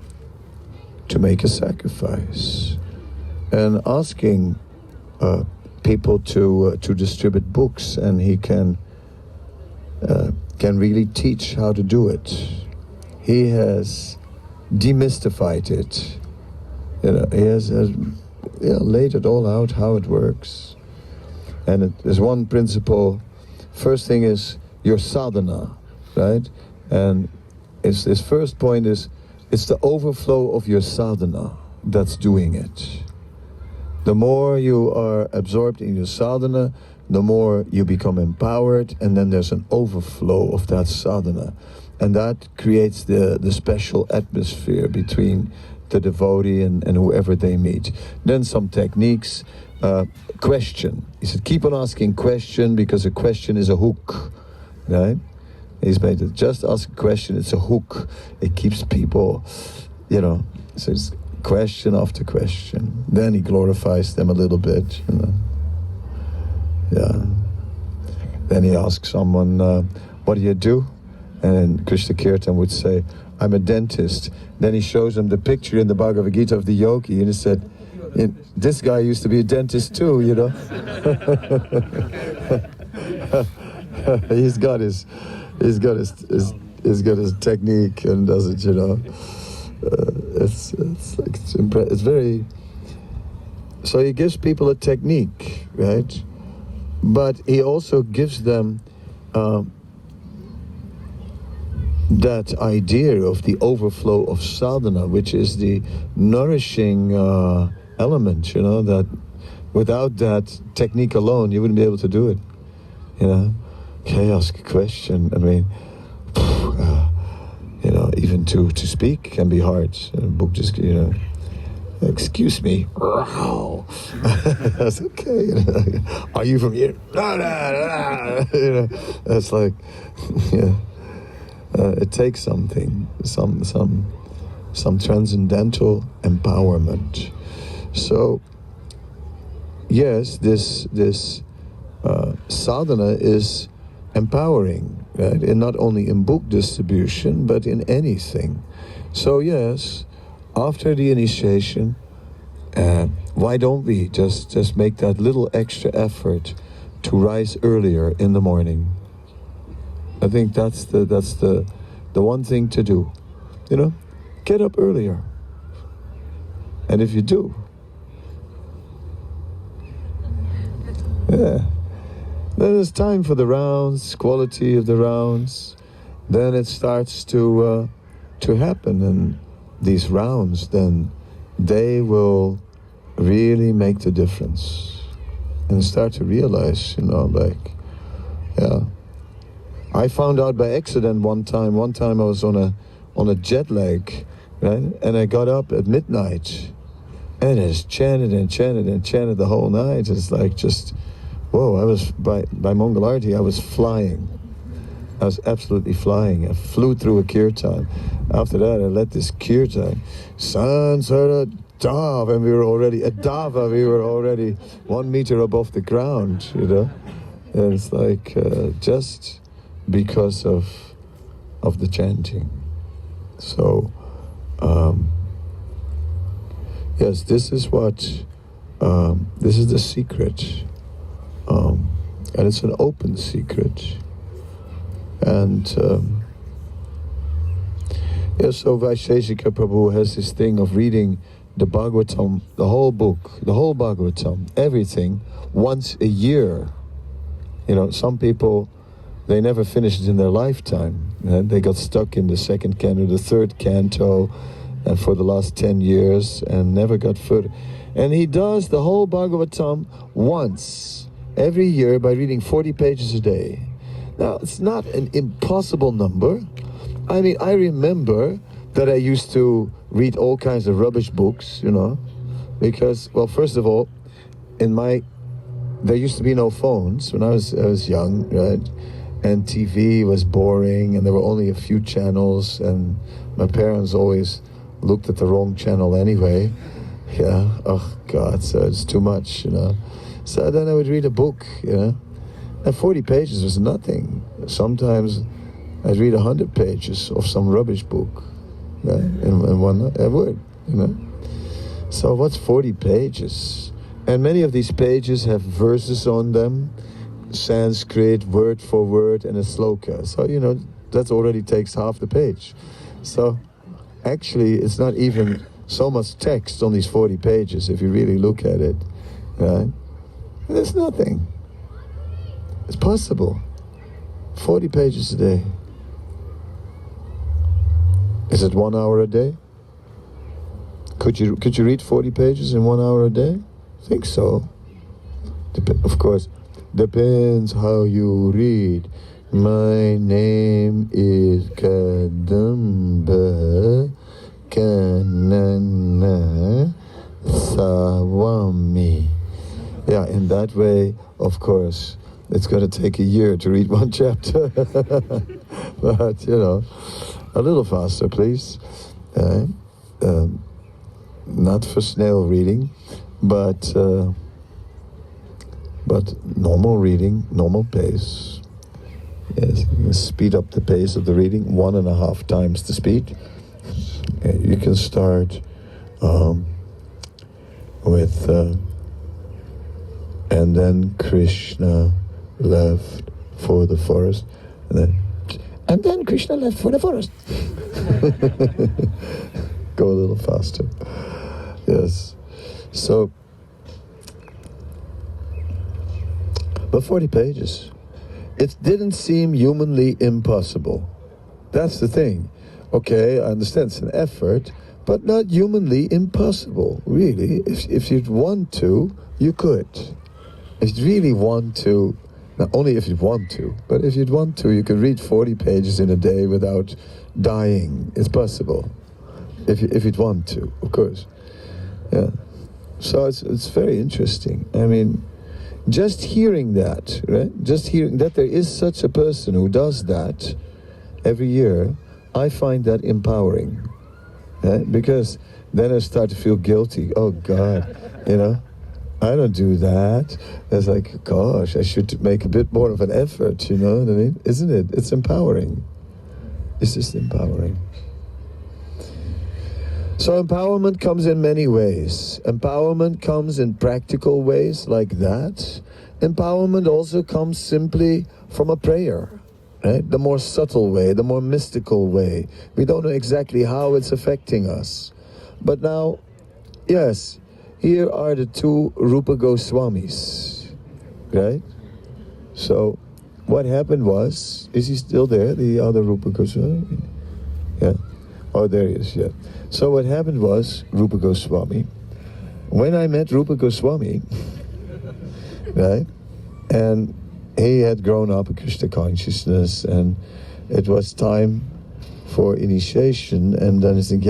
sacrifice, and asking people to distribute books, and he can really teach how to do it. He has demystified it. You know, he has laid it all out how it works. And there's one principle. First thing is your sadhana, right? And his first point is it's the overflow of your sadhana that's doing it. The more you are absorbed in your sadhana, the more you become empowered, and then there's an overflow of that sadhana. And that creates the special atmosphere between the devotee and whoever they meet. Then some techniques. Question. He said, keep on asking question, because a question is a hook, right? He's made it, just ask a question, it's a hook. It keeps people, you know, so it's question after question. Then he glorifies them a little bit, you know. Yeah. Then he asks someone, what do you do? And then Krishna Kirtan would say, I'm a dentist. Then he shows them the picture in the Bhagavad Gita of the yogi, and he said, this guy used to be a dentist too, you know. he's got his technique and does it, you know. It's very. So he gives people a technique, right? But he also gives them that idea of the overflow of sadhana, which is the nourishing element, you know, that without that technique alone, you wouldn't be able to do it, you know. Okay, ask a question. I mean, you know, even to speak can be hard. A book just, you know, excuse me. Wow. That's okay. You know, are you from here? You know, it's like, yeah. It takes something, some transcendental empowerment. So, yes, this sadhana is empowering, right? And not only in book distribution, but in anything. So, yes, after the initiation, why don't we just make that little extra effort to rise earlier in the morning? I think that's the one thing to do. You know, get up earlier. And if you do, yeah, then it's time for the rounds, quality of the rounds. Then it starts to happen, and these rounds, then they will really make the difference, and start to realize, you know, like, yeah. I found out by accident one time I was on a jet lag, right? And I got up at midnight, and I just chanted and chanted and chanted the whole night. It's like just, whoa, I was, by Mangalarti, I was flying. I was absolutely flying. I flew through a kirtan. After that, I led this kirtan. Sansara Dav, and we were already, at Dava, we were already 1 meter above the ground, you know? And it's like, just because of the chanting. So, yes, this is what, this is the secret. And it's an open secret. And so Vaisheshika Prabhu has this thing of reading the Bhagavatam, the whole book, the whole Bhagavatam, everything, once a year. Some people, they never finish it in their lifetime. They got stuck in the second canto, the third canto, and for the last 10 years, and never got further. And he does the whole Bhagavatam once every year by reading 40 pages a day. Now, it's not an impossible number. I mean, I remember that I used to read all kinds of rubbish books, because, well, first of all, there used to be no phones when I was young, right? And TV was boring, and there were only a few channels, and my parents always looked at the wrong channel anyway. Yeah, oh God, so it's too much, So then I would read a book, and 40 pages was nothing. Sometimes I'd read 100 pages of some rubbish book, in one night. I would, So what's 40 pages? And many of these pages have verses on them, Sanskrit, word for word, and a sloka. So, that already takes half the page. So, actually, it's not even so much text on these 40 pages, if you really look at it, right? There's nothing. It's possible. 40 pages a day. Is it 1 hour a day? Could you read 40 pages in 1 hour a day? I think so. Of course, depends how you read. My name is Kadamba, Kanana, Swami. Yeah, in that way, of course, it's going to take a year to read one chapter. But, a little faster, please. Not for snail reading, but normal reading, normal pace. Yes, you can speed up the pace of the reading 1.5 times the speed. You can start with and then Krishna left for the forest, and then Krishna left for the forest. Go a little faster. Yes. So, but 40 pages. It didn't seem humanly impossible. That's the thing. Okay, I understand it's an effort, but not humanly impossible, really. If you'd want to, you could. If you really want to, not only if you want to, but if you'd want to, you could read 40 pages in a day without dying. It's possible. If you'd want to, of course. Yeah. So it's very interesting. I mean, just hearing that, right? Just hearing that there is such a person who does that every year, I find that empowering. Right? Because then I start to feel guilty. Oh God, I don't do that. It's like, gosh, I should make a bit more of an effort, you know what I mean? Isn't it? It's empowering. It's just empowering. So empowerment comes in many ways. Empowerment comes in practical ways like that. Empowerment also comes simply from a prayer, right? The more subtle way, the more mystical way. We don't know exactly how it's affecting us. But now, yes, here are the two Rupa Goswamis, right? So, what happened was, is he still there, the other Rupa Goswami? Yeah. Oh, there he is, yeah. So what happened was, Rupa Goswami, when I met Rupa Goswami, right, and he had grown up in Krishna consciousness, and it was time for initiation, and then I think,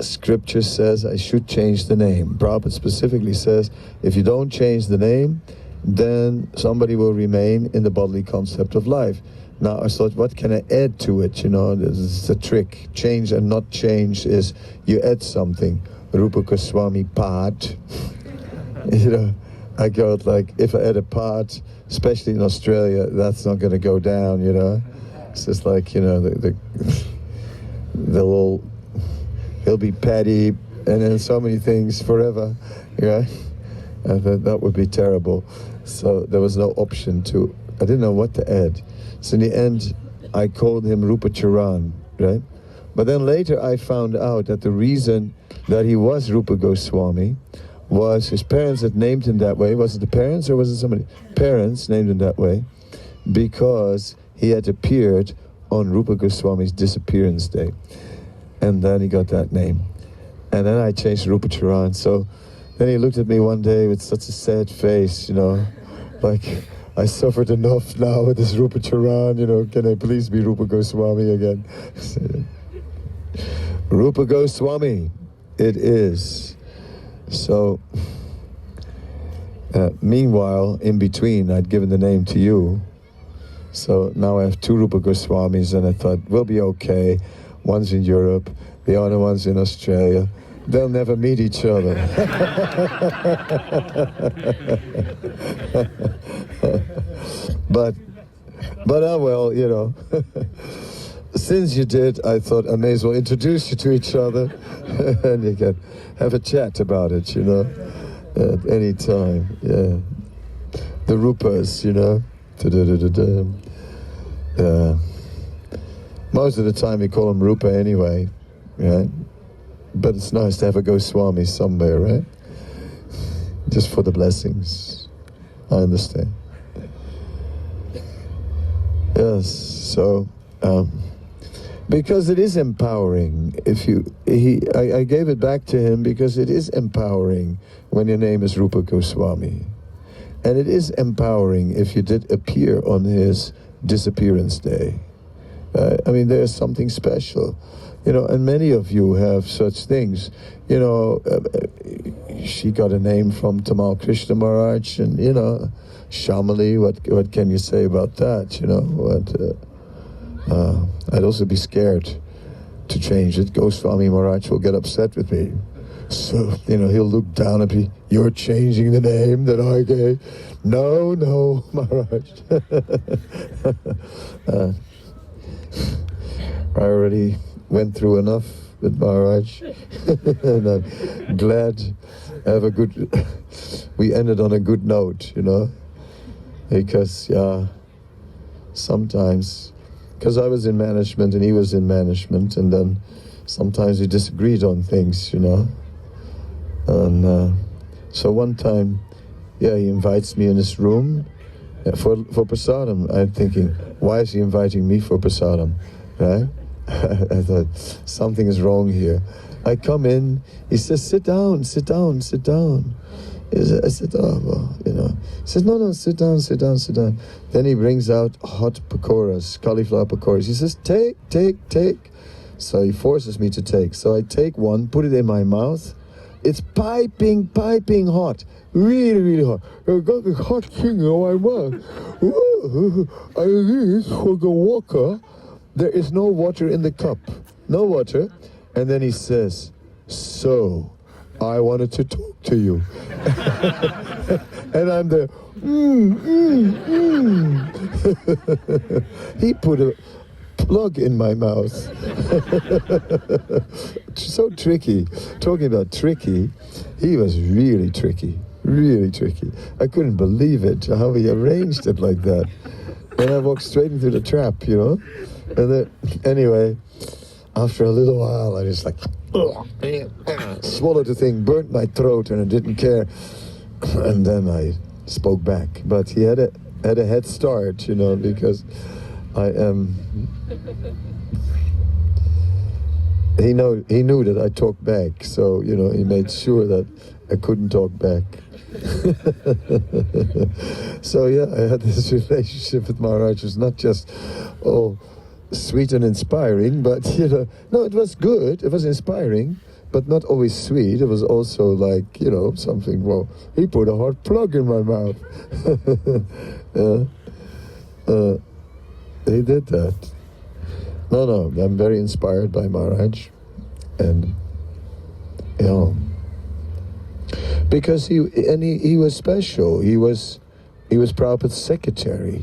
scripture says I should change the name. Prabhupada specifically says, if you don't change the name, then somebody will remain in the bodily concept of life. Now I thought, what can I add to it? This is the trick. Change and not change is you add something. Rupa Goswami Pad. I go like, if I add a part, especially in Australia, that's not going to go down, It's just like, he'll be Paddy, and then so many things forever, And that would be terrible. So there was no option to I didn't know what to add. So in the end, I called him Rupa Charan, right? But then later I found out that the reason that he was Rupa Goswami was his parents had named him that way. Was it the parents or was it somebody? Parents named him that way because he had appeared on Rupa Goswami's disappearance day. And then he got that name. And then I changed Rupa Charan. So then he looked at me one day with such a sad face, you know, like, I suffered enough now with this Rupa Charan, you know, can I please be Rupa Goswami again? Rupa Goswami, it is. So, meanwhile, in between, I'd given the name to you. So now I have two Rupa Goswamis, and I thought, we'll be okay. One's in Europe, the other one's in Australia. They'll never meet each other. But oh well, you know. Since you did, I thought I may as well introduce you to each other, and you can have a chat about it, you know, at any time. Yeah, the Rupas, you know. Most of the time we call them Rupa anyway, right? But it's nice to have a Goswami somewhere, right? Just for the blessings. I understand. Yes, so because it is empowering. I gave it back to him because it is empowering when your name is Rupa Goswami, and it is empowering if you did appear on his disappearance day. I mean, there's something special, you know, and many of you have such things. You know, she got a name from Tamal Krishna Maharaj, and you know, Shamali. What can you say about that? You know, I'd also be scared to change it. Goswami Maharaj will get upset with me. So, you know, he'll look down at me. You're changing the name that I gave. No, Maharaj. I already went through enough with Maharaj. And I'm glad we ended on a good note, you know. Because, sometimes, because I was in management and he was in management, and then sometimes we disagreed on things, you know. And so one time, he invites me in his room for prasadam. I'm thinking, why is he inviting me for prasadam, right? I thought, something is wrong here. I come in, he says, sit down. I said, oh, well, you know. He says, no, sit down. Then he brings out hot pakoras, cauliflower pakoras. He says, take. So he forces me to take. So I take one, put it in my mouth. It's piping hot. Really, really hot. I got this hot thing in my mouth. I reach for the water. There is no water in the cup. No water. And then he says, so, I wanted to talk to you. And I'm there, He put a plug in my mouth. So tricky. Talking about tricky, he was really tricky. I couldn't believe it, how he arranged it like that. And I walked straight into the trap, you know. And then, anyway, after a little while, I just like swallowed the thing, burnt my throat, and I didn't care. And then I spoke back. But he had a head start, you know, because I am. He knew that I talked back, so you know he made sure that I couldn't talk back. So yeah, I had this relationship with Maharaj. It was not just sweet and inspiring, but you know, no, it was good. It was inspiring, but not always sweet. It was also like, you know, something. Well, he put a hot plug in my mouth. He did that. No, I'm very inspired by Maharaj, and you know, because he was special. He was Prabhupada's secretary,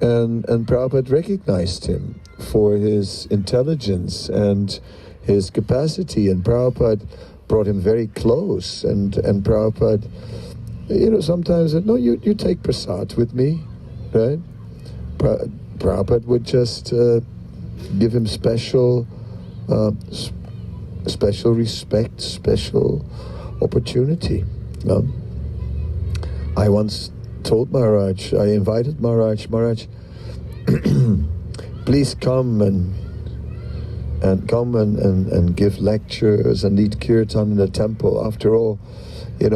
and Prabhupada recognized him for his intelligence and his capacity, and Prabhupada brought him very close, and Prabhupada, you know, sometimes said, no, you take prasad with me, right? Prabhupada would just give him special respect, special opportunity. I once told Maharaj, I invited Maharaj, please come and give lectures and lead kirtan in the temple. After all, in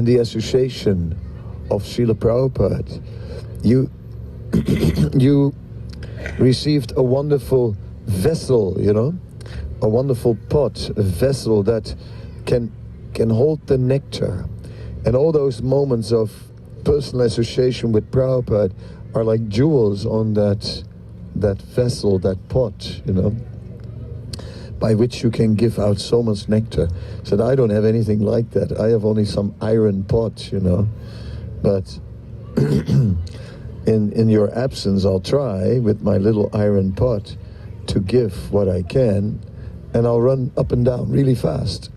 the association of Srila Prabhupada, you received a wonderful vessel, a wonderful pot, a vessel that can hold the nectar. And all those moments of personal association with Prabhupada are like jewels on that vessel, that pot, by which you can give out so much nectar. Said, I don't have anything like that. I have only some iron pot, But in your absence, I'll try with my little iron pot to give what I can, and I'll run up and down really fast.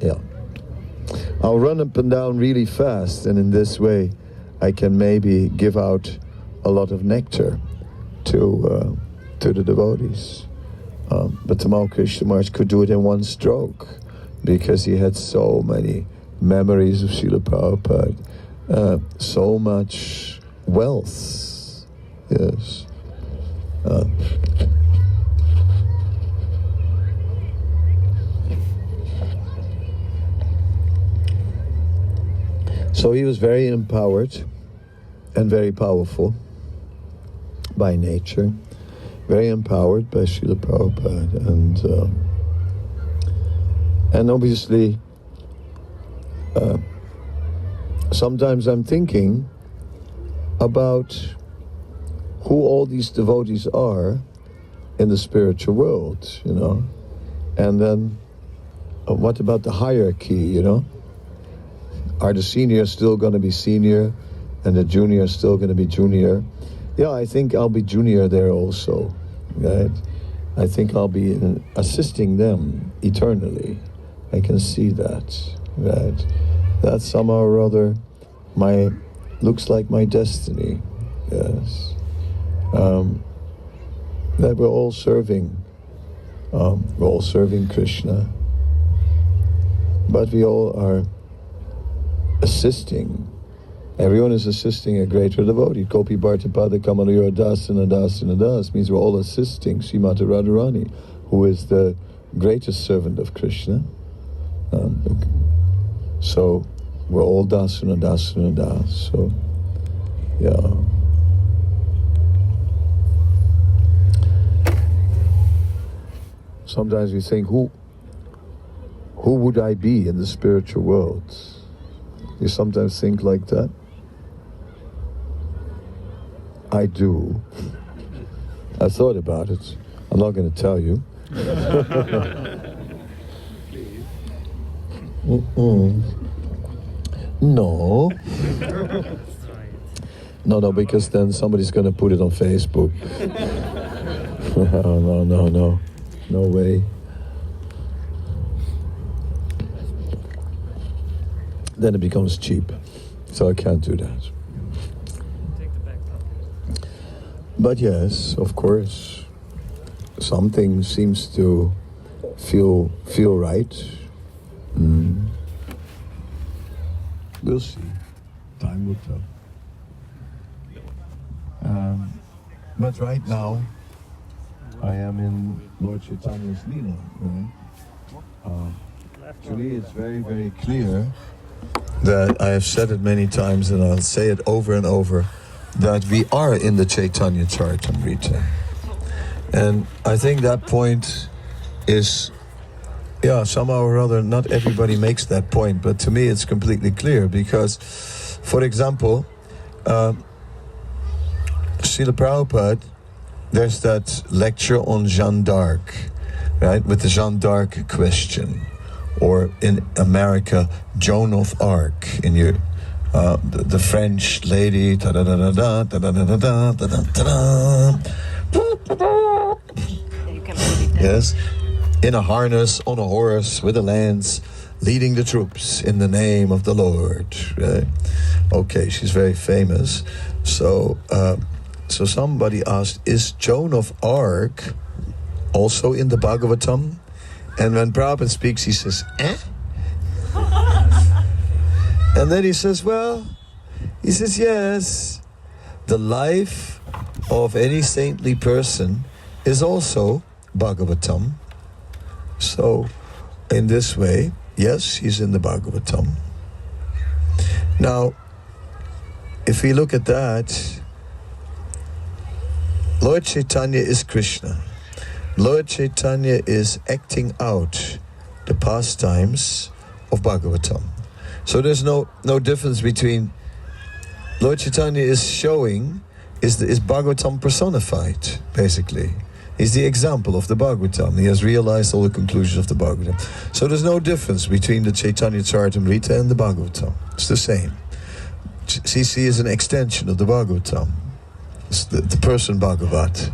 Yeah. I'll run up and down really fast, and in this way I can maybe give out a lot of nectar to the devotees. But Tamal Krishna Maharaj could do it in one stroke because he had so many memories of Srila Prabhupada, so much wealth. Yes. So he was very empowered and very powerful by nature, very empowered by Srila Prabhupada, and obviously sometimes I'm thinking about who all these devotees are in the spiritual world, and then what about the hierarchy, Are the seniors still going to be senior and the juniors still going to be junior? Yeah, I think I'll be junior there also, right? I think I'll be assisting them eternally. I can see that, right? That somehow or other looks like my destiny, yes. That we're all serving Krishna, but we all are assisting. Everyone is assisting a greater devotee. Kopi Bhartapada Kamalaya Dasana Dasana Das means we're all assisting Srimati Radharani, who is the greatest servant of Krishna. So we're all Dasana Dasana Das. So yeah. Sometimes we think, who would I be in the spiritual world? You sometimes think like that? I do. I thought about it. I'm not going to tell you. No. No, because then somebody's going to put it on Facebook. No. No way. Then it becomes cheap. So I can't do that. But yes, of course, something seems to feel right. We'll see. Time will tell. But right now, I am in Lord Chaitanya's Leela, right? Actually, it's very, very clear that I have said it many times, and I'll say it over and over, that we are in the Chaitanya Charitamrita. And I think that point is, somehow or other, not everybody makes that point, but to me it's completely clear, because, for example, Srila Prabhupada, there's that lecture on Jeanne d'Arc, right, with the Jeanne d'Arc question, or in America, Joan of Arc, in your the French lady, yes, in a harness, on a horse, with a lance, leading the troops in the name of the Lord. Right? Okay, she's very famous. So somebody asked, is Joan of Arc also in the Bhagavatam? And when Prabhupada speaks, he says, eh? And then he says, yes, the life of any saintly person is also Bhagavatam. So, in this way, yes, he's in the Bhagavatam. Now, if we look at that, Lord Chaitanya is Krishna. Lord Chaitanya is acting out the pastimes of Bhagavatam. So there's no difference between Lord Chaitanya is showing, is Bhagavatam personified, basically. He's the example of the Bhagavatam. He has realized all the conclusions of the Bhagavatam. So there's no difference between the Chaitanya Charitamrita and the Bhagavatam. It's the same. CC is an extension of the Bhagavatam. It's the person Bhagavat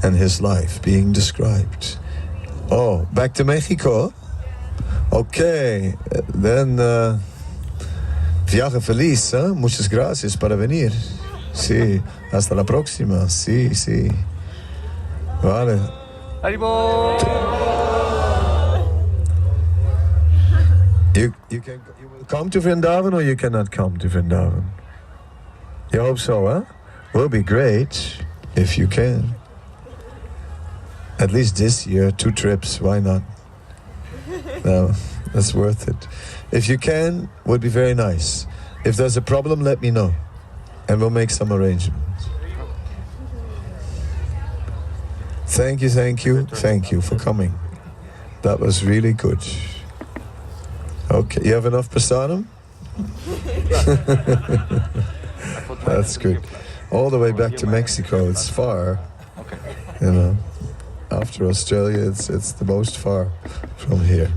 and his life being described. Oh, back to Mexico? Okay, then viaje feliz, ¿eh? Muchas gracias para venir. Sí, hasta la próxima. Sí, sí. Vale. You will come to Vrindavan or you cannot come to Vrindavan? You hope so, huh? Will be great if you can. At least this year, 2 trips, why not? No, that's worth it. If you can, would be very nice. If there's a problem, let me know, and we'll make some arrangements. Thank you for coming. That was really good. Okay, you have enough prasadam? That's good. All the way back to Mexico, it's far. You know, after Australia, it's the most far from here.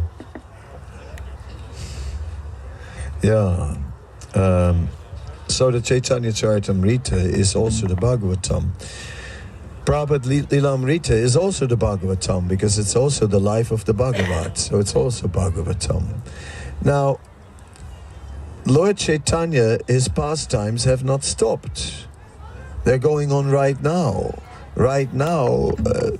Yeah. So the Chaitanya Charitamrita is also the Bhagavatam. Prabhupada Lilamrita is also the Bhagavatam because it's also the life of the Bhagavat. So it's also Bhagavatam. Now, Lord Chaitanya, his pastimes have not stopped. They're going on right now. Right now,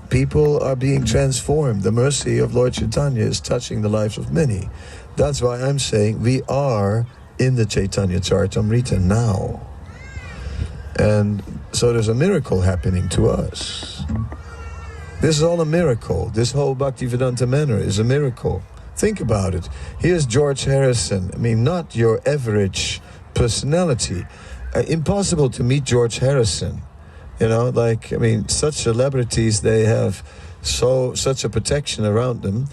people are being transformed. The mercy of Lord Chaitanya is touching the lives of many. That's why I'm saying we are in the Chaitanya Charitamrita now. And so there's a miracle happening to us. This is all a miracle. This whole Bhaktivedanta Manor is a miracle. Think about it. Here's George Harrison. I mean, not your average personality. Impossible to meet George Harrison. You know, like, I mean, such celebrities, they have such a protection around them.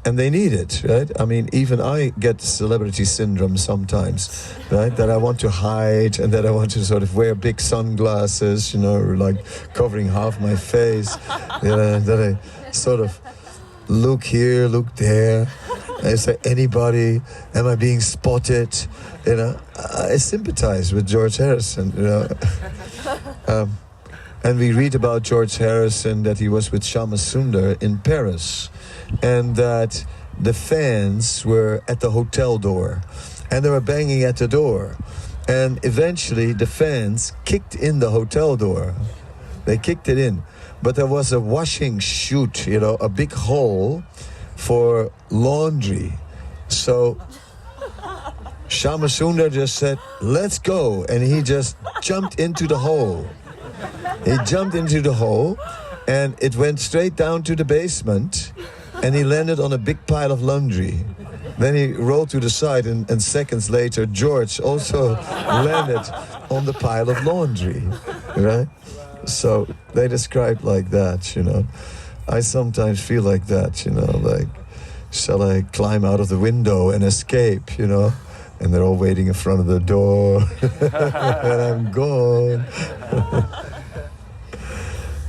And they need it, right? I mean, even I get celebrity syndrome sometimes, right? That I want to hide and that I want to sort of wear big sunglasses, you know, like covering half my face. You know, that I sort of look here, look there. Is there anybody? Am I being spotted? You know, I sympathize with George Harrison, you know. And we read about George Harrison that he was with Shama Sundar in Paris. And that the fans were at the hotel door and they were banging at the door, and eventually the fans kicked in the hotel door. They kicked it in, but there was a washing chute, you know, a big hole for laundry. So Shama Sundar just said, let's go, and he just jumped into the hole. He jumped into the hole and it went straight down to the basement. And he landed on a big pile of laundry. Then he rolled to the side, and seconds later, George also landed on the pile of laundry, right? So they described like that, you know. I sometimes feel like that, you know, like, shall I climb out of the window and escape, you know? And they're all waiting in front of the door, and I'm gone.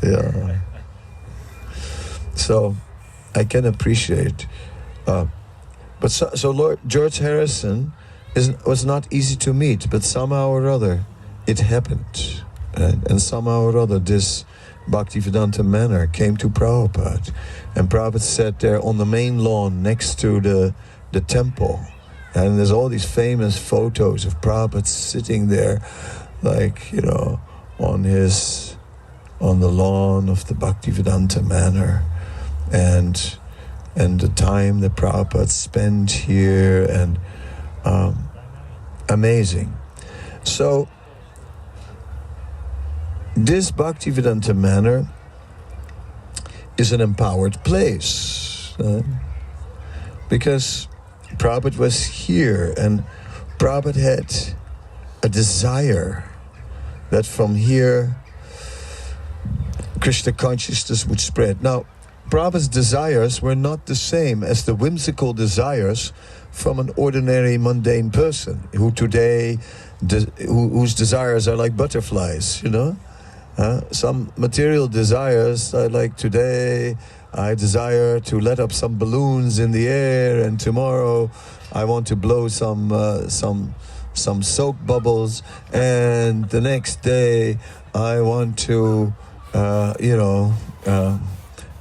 Yeah. So I can appreciate, but so Lord George Harrison was not easy to meet, but somehow or other it happened, and somehow or other this Bhaktivedanta Manor came to Prabhupada. And Prabhupada sat there on the main lawn next to the temple. And there's all these famous photos of Prabhupada sitting there, like, you know, on the lawn of the Bhaktivedanta Manor. And the time that Prabhupada spent here, and amazing. So, this Bhaktivedanta Manor is an empowered place. Because Prabhupada was here, and Prabhupada had a desire that from here Krishna consciousness would spread. Now, Prabhupada's desires were not the same as the whimsical desires from an ordinary mundane person who today, whose desires are like butterflies, you know? Some material desires are like today, I desire to let up some balloons in the air, and tomorrow I want to blow some soap bubbles, and the next day I want to,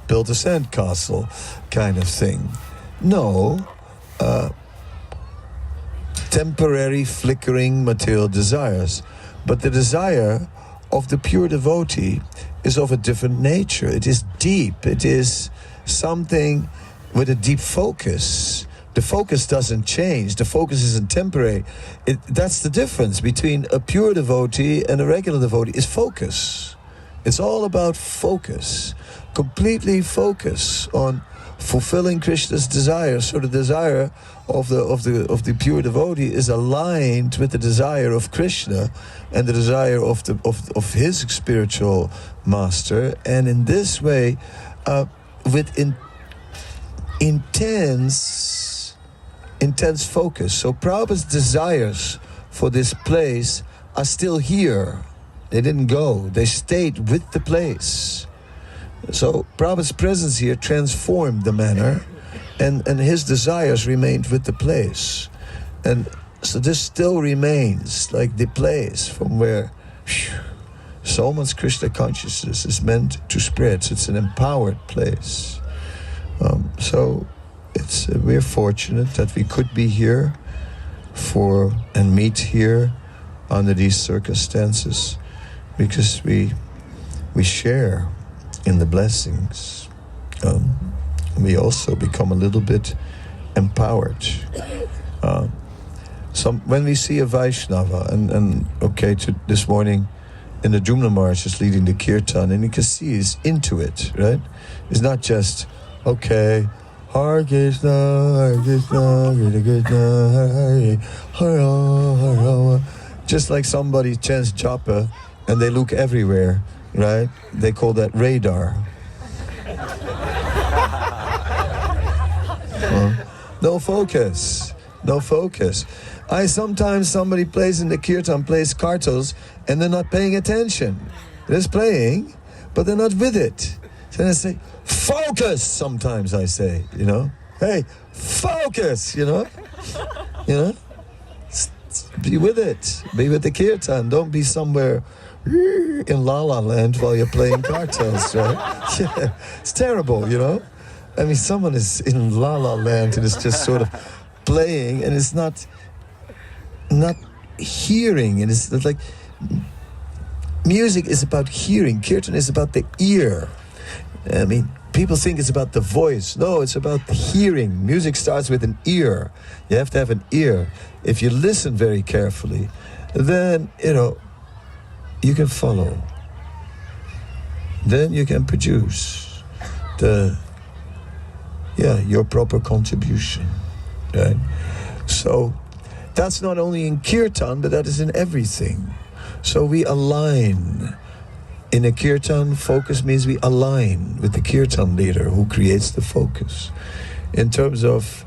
build a sandcastle kind of thing. No, temporary flickering material desires. But the desire of the pure devotee is of a different nature. It is deep. It is something with a deep focus. The focus doesn't change. The focus isn't temporary. That's the difference between a pure devotee and a regular devotee, is focus. It's all about focus. Completely focus on fulfilling Krishna's desire. So the desire of the pure devotee is aligned with the desire of Krishna and the desire of his spiritual master. And in this way, with intense focus. So Prabhupada's desires for this place are still here. They didn't go. They stayed with the place. So Prabhupada's presence here transformed the manor, and his desires remained with the place. And so this still remains like the place from where so much Krishna consciousness is meant to spread. So it's an empowered place. So we're fortunate that we could be here and meet here under these circumstances, because we share in the blessings. We also become a little bit empowered. When we see a Vaishnava, and this morning in the Jumna March is leading the Kirtan, and you can see he's into it, right? It's not just, okay, Hare Krishna, Hare Krishna, Krishna Krishna, Hare Hare, Hare. Just like somebody chants japa and they look everywhere, right? They call that radar. No focus. Sometimes somebody plays in the kirtan, plays kartals, and they're not paying attention. They're just playing, but they're not with it. So I say, focus, sometimes I say, Hey, focus, Be with it. Be with the kirtan. Don't be somewhere in La La Land while you're playing kartals, right? Yeah, it's terrible, I mean, someone is in La La Land and is just sort of playing, and it's not hearing, and it's like music is about hearing. Kirtan is about the ear. I mean, people think it's about the voice. No, it's about hearing. Music starts with an ear. You have to have an ear. If you listen very carefully, then, you can follow. Then you can produce your proper contribution, right? So that's not only in kirtan, but that is in everything. So we align. In a kirtan, focus means we align with the kirtan leader who creates the focus. In terms of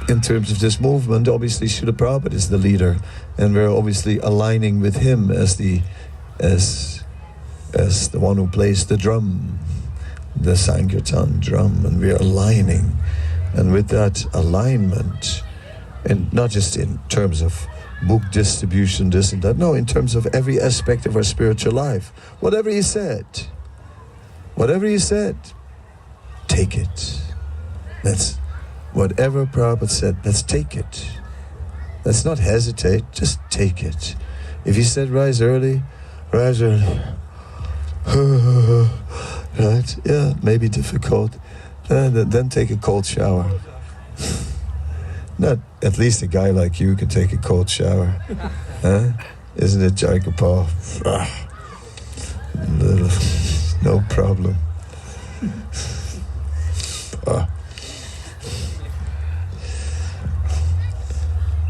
this movement, obviously Srila Prabhupada is the leader, and we're obviously aligning with him as the one who plays the drum, the Sankirtan drum, and we're aligning. And with that alignment, and not just in terms of book distribution, this and that, no, in terms of every aspect of our spiritual life, whatever he said, Whatever he said, take it. That's whatever Prabhupada said, let's take it. Let's not hesitate, just take it. If he said rise early, rise early. Right? Yeah, maybe difficult. Then take a cold shower. Not at least a guy like you can take a cold shower. Huh? Isn't it, Jaikapal? No problem.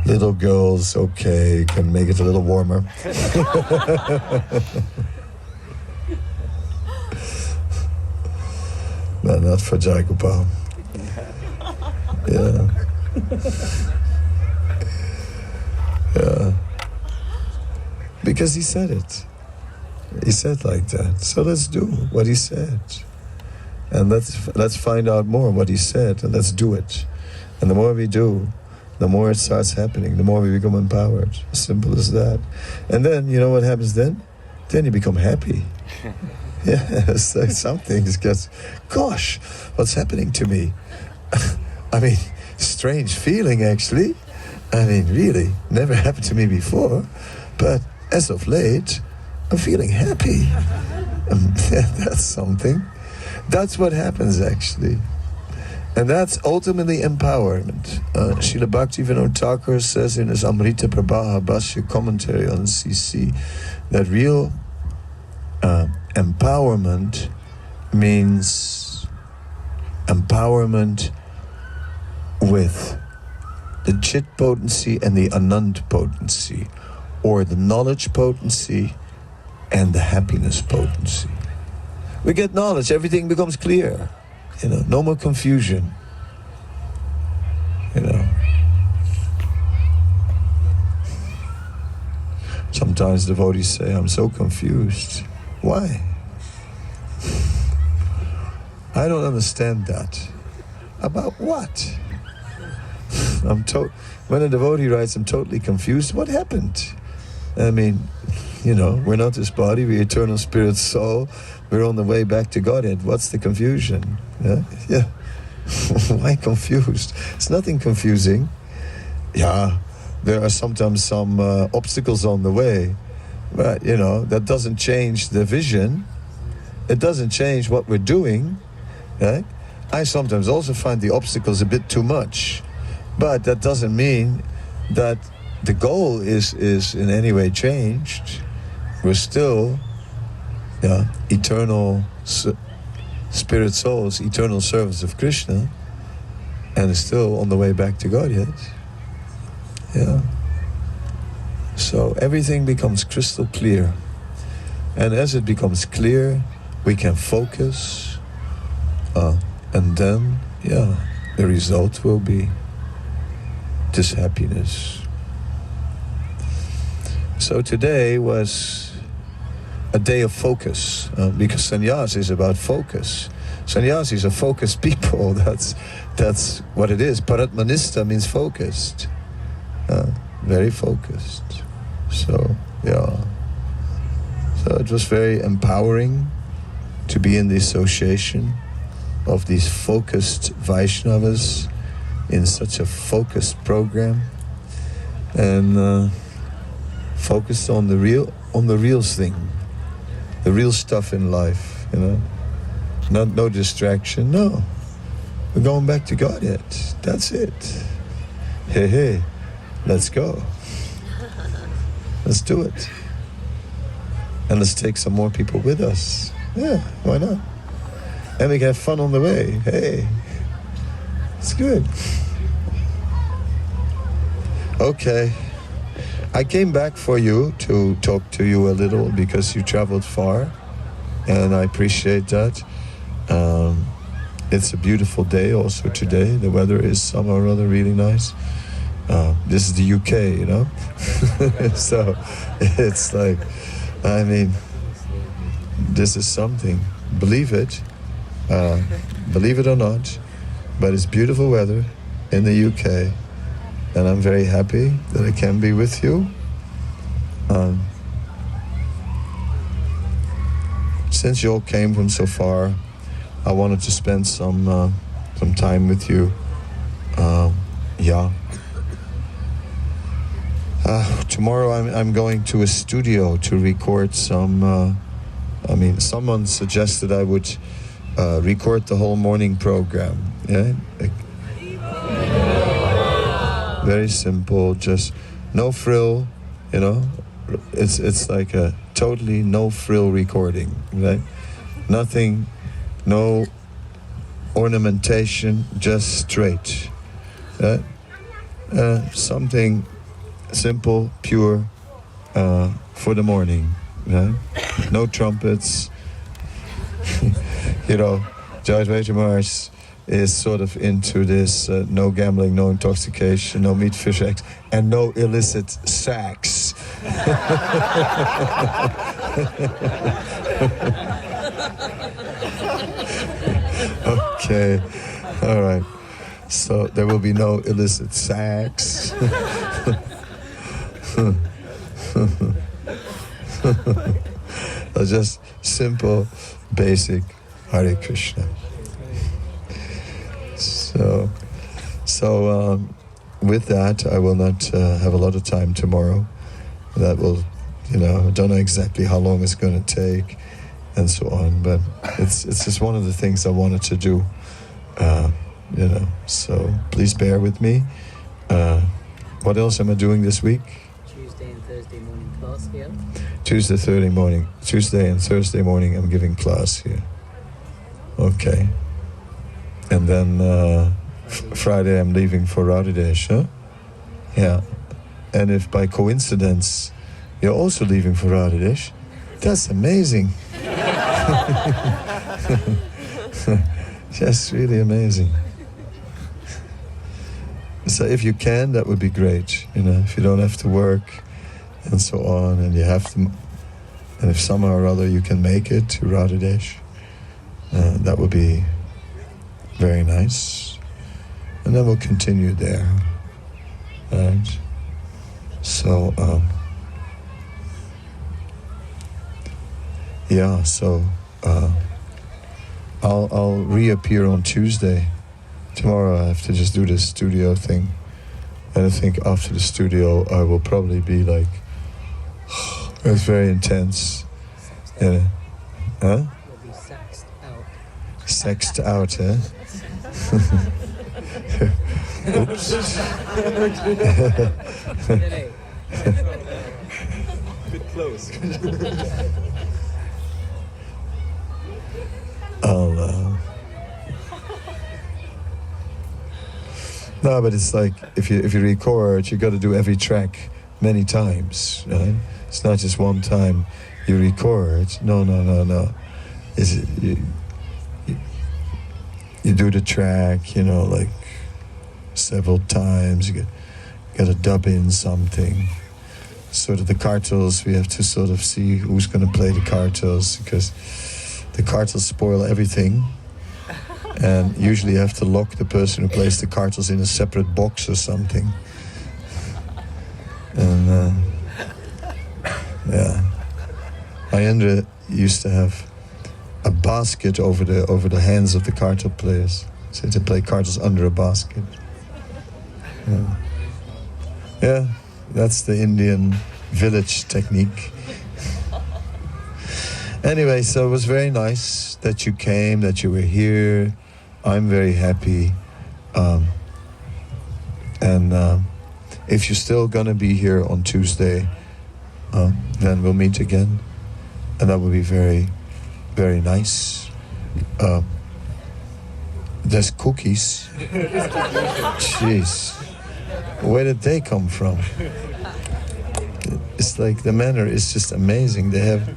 Little girls, okay, can make it a little warmer. But not for Jaikapal. Yeah. Yeah. Because he said it. He said like that. So let's do what he said. And let's find out more what he said, and let's do it. And the more we do, the more it starts happening, the more we become empowered. As simple as that. And then, you know what happens then? Then you become happy. Yes, like some things get, gosh, what's happening to me? I mean, strange feeling actually. I mean, really, never happened to me before. But as of late, I'm feeling happy. That's something. That's what happens actually. And that's ultimately empowerment. Srila Bhaktivinoda Thakur says in his Amrita Prabha Bhashya commentary on CC that real empowerment means empowerment with the chit potency and the anand potency, or the knowledge potency and the happiness potency. We get knowledge, everything becomes clear. You know, no more confusion. You know. Sometimes devotees say, I'm so confused. Why? I don't understand that. About what? When a devotee writes, I'm totally confused, what happened? I mean, you know, we're not this body, we're eternal spirit soul, we're on the way back to Godhead. What's the confusion? Yeah. Why confused? It's nothing confusing. Yeah, there are sometimes some obstacles on the way, but you know, that doesn't change the vision. It doesn't change what we're doing. Right? I sometimes also find the obstacles a bit too much, but that doesn't mean that the goal is in any way changed. We're still eternal spirit souls, eternal servants of Krishna, and is still on the way back to Godhead. Yeah. So everything becomes crystal clear. And as it becomes clear, we can focus, and then, the result will be this happiness. So today was a day of focus, because sannyas is about focus. Sannyasis are focused people. That's what it is. Paratmanista means focused, very focused. So so it was very empowering to be in the association of these focused Vaishnavas in such a focused program, and focused on the real thing, the real stuff in life, you know. No distraction, no. We're going back to Godhead. That's it. Hey, let's go. Let's do it. And let's take some more people with us. Yeah, why not? And we can have fun on the way. Hey, it's good. Okay. I came back for you to talk to you a little because you traveled far, and I appreciate that. It's a beautiful day also today. The weather is somehow or other really nice. This is the UK, you know? So it's like, I mean, this is something. Believe it or not, but it's beautiful weather in the UK, and I'm very happy that I can be with since you all came from so far, I wanted to spend some time with you. Tomorrow I'm going to a studio to record some. Someone suggested I would record the whole morning program. Yeah, very simple, just no frill. You know, it's like a totally no frill recording, right? Nothing, no ornamentation, just straight. Something simple, pure, for the morning. Right? No trumpets. You know, George Waitermars is sort of into this no gambling, no intoxication, no meat, fish, eggs, and no illicit sex. Okay, all right. So there will be no illicit sex. Just simple, basic Hare Krishna. So with that, I will not have a lot of time tomorrow. That will, I don't know exactly how long it's going to take, and so on. But it's just one of the things I wanted to do. So please bear with me. What else am I doing this week? Tuesday and Thursday morning class here. Tuesday and Thursday morning I'm giving class here. Okay. And then Friday I'm leaving for Radadesh, huh? Yeah. And if by coincidence you're also leaving for Radadesh, that's amazing. Just really amazing. So if you can, that would be great. If you don't have to work and so on, and you have to, and if somehow or other you can make it to Radadesh, that would be very nice. And then we'll continue there. Right? So, I'll reappear on Tuesday. Tomorrow I have to just do this studio thing. And I think after the studio I will probably be like, it's very intense. Huh? You'll be sexed out. Sexed out, huh? Oops. Bit close. No, but it's like if you record, you got to do every track many times, right? It's not just one time you record. No. You do the track, like several times. You got to dub in something. Sort of the cartels, we have to sort of see who's going to play the cartels, because the cartels spoil everything. And usually you have to lock the person who plays the cartels in a separate box or something. And Ayendra used to have a basket over the hands of the cartel players. So to play cartels under a basket. Yeah, that's the Indian village technique. Anyway, so it was very nice that you came, that you were here. I'm very happy. If you're still going to be here on Tuesday, then we'll meet again. And that would be very, very nice. There's cookies. Jeez. Where did they come from? It's like the Manor is just amazing. They have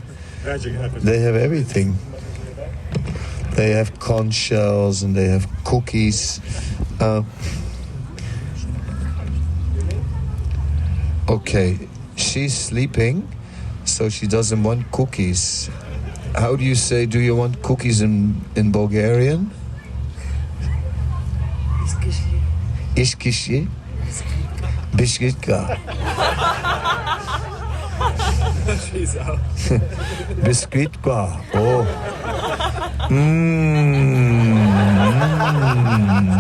everything. They have conch shells and they have cookies. Okay, she's sleeping, so she doesn't want cookies. How do you say, do you want cookies in Bulgarian? Ishkishi? Bishkitka. Biscuitka. Oh.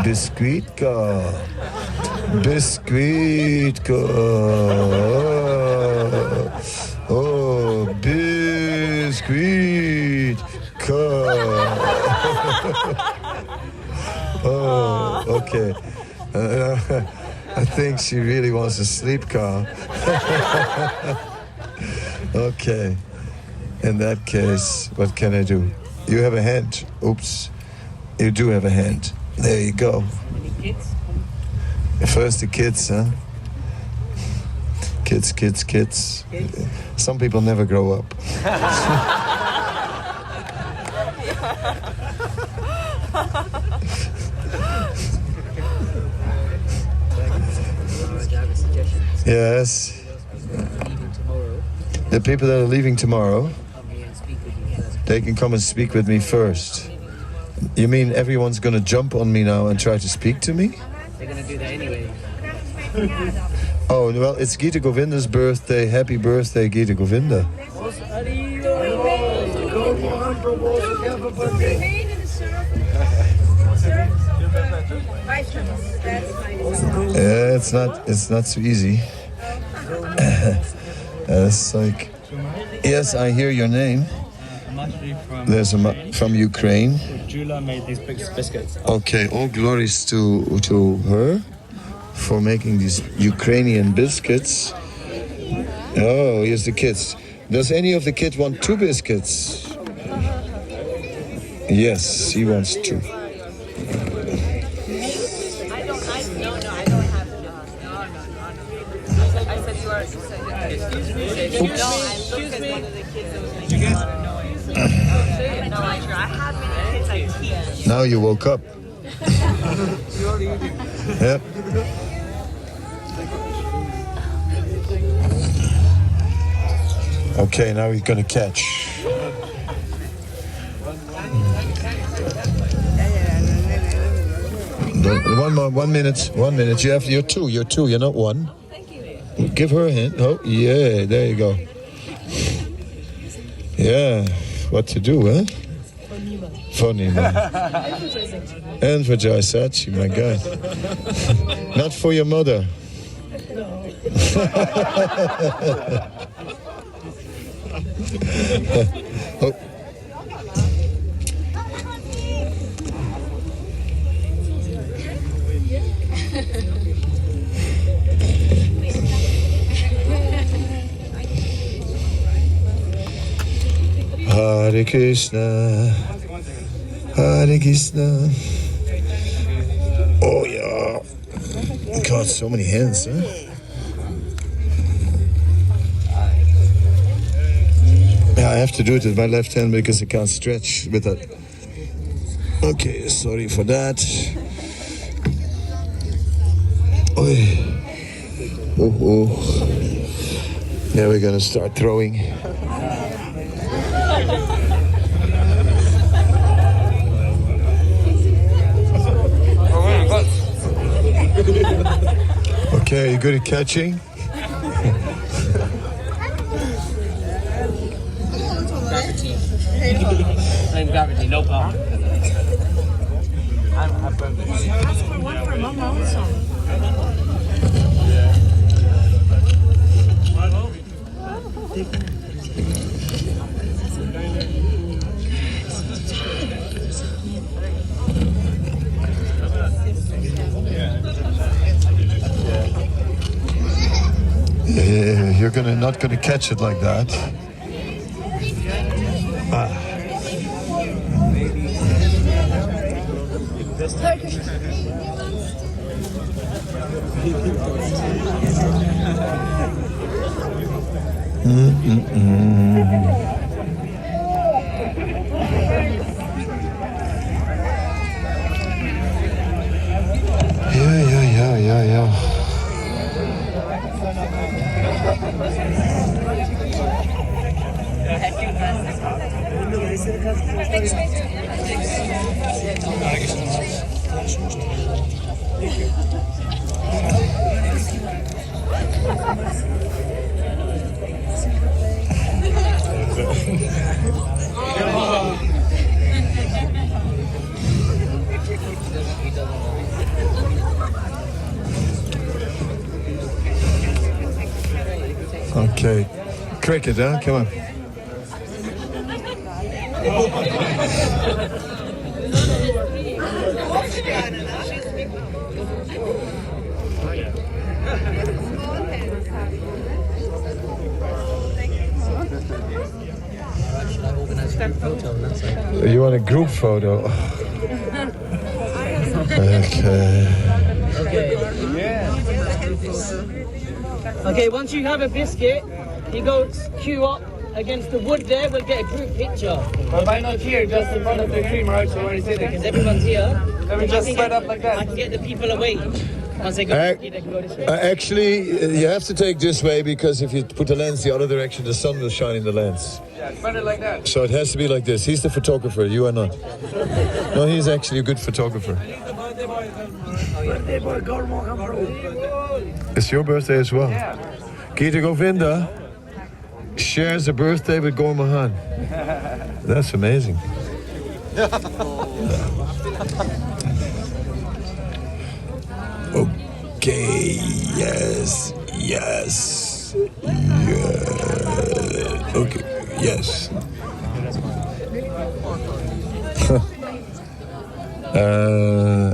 Biscuitka. Biscuitka. Oh, biscuitka. Oh, okay. I think she really wants a sleep car. Okay. In that case, what can I do? You have a hand. Oops. You do have a hand. There you go. Any kids? First the kids, huh? Kids. Some people never grow up. Yes. Leaving tomorrow. The people that are leaving tomorrow, Come here and speak with you first. they can come and speak with me first. You mean everyone's gonna jump on me now and try to speak to me? They're gonna do that anyway. Oh, well, it's Gita Govinda's birthday. Happy birthday, Gita Govinda. Yeah, it's not so easy. It's like, yes, I hear your name. I'm actually from There's from Ukraine. Jula made these biscuits. Okay, all glories to her for making these Ukrainian biscuits. Oh, here's the kids. Does any of the kids want 2 biscuits? Yes, he wants 2. Now you woke up. Yep. Okay, now we're gonna catch. One minute. You're two. You're not one. Give her a hand. Oh, yeah, there you go. Yeah, what to do, huh? Funny, man. And for Jaisachi, my God. Not for your mother. Oh. Hare Krishna, Hare Krishna. Oh yeah. God, so many hands, huh? Yeah, I have to do it with my left hand because I can't stretch with that. Okay, sorry for that. Oy. Oh. Now we're gonna start throwing. Okay, you good at catching? Gravity, no power. Yeah, you're not gonna catch it like that. Yeah. Okay. Cricket, huh? Come on. Should I organise a group photo on that side? You want a group photo? Okay. Okay, once you have a biscuit, you go queue up against the wood there, we'll get a group picture. But why not here, just in front of the creamer out so when you sit Because everyone's here. Let me just spread up like I that. can get the people away. Once they go, they can go this way. Actually, you have to take this way because if you put the lens the other direction, the sun will shine in the lens. Yeah, spread it like that. So it has to be like this. He's the photographer, you are not. No, he's actually a good photographer. It's your birthday as well. Gita Govinda shares a birthday with Gaur Mahan. That's amazing. Okay, yes. Okay, yes.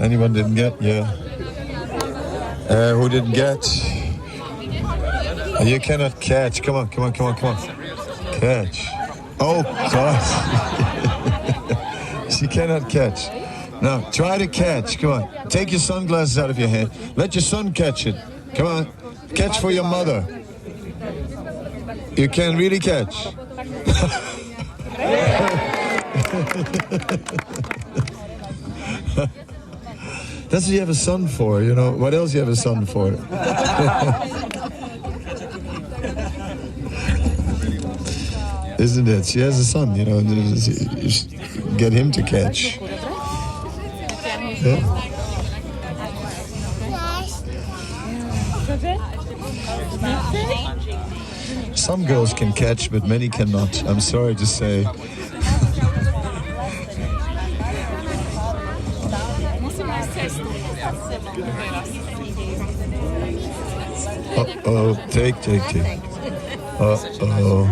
Anyone didn't get? Yeah. Who didn't get? You cannot catch. Come on. Catch. Oh, God. She cannot catch. Now, try to catch. Come on. Take your sunglasses out of your hand. Let your son catch it. Come on. Catch for your mother. You can really catch. That's what you have a son for, you know. What else you have a son for? Isn't it? She has a son, you know. You get him to catch. Yeah. Some girls can catch, but many cannot. I'm sorry to say. Uh-oh, take. Uh-oh.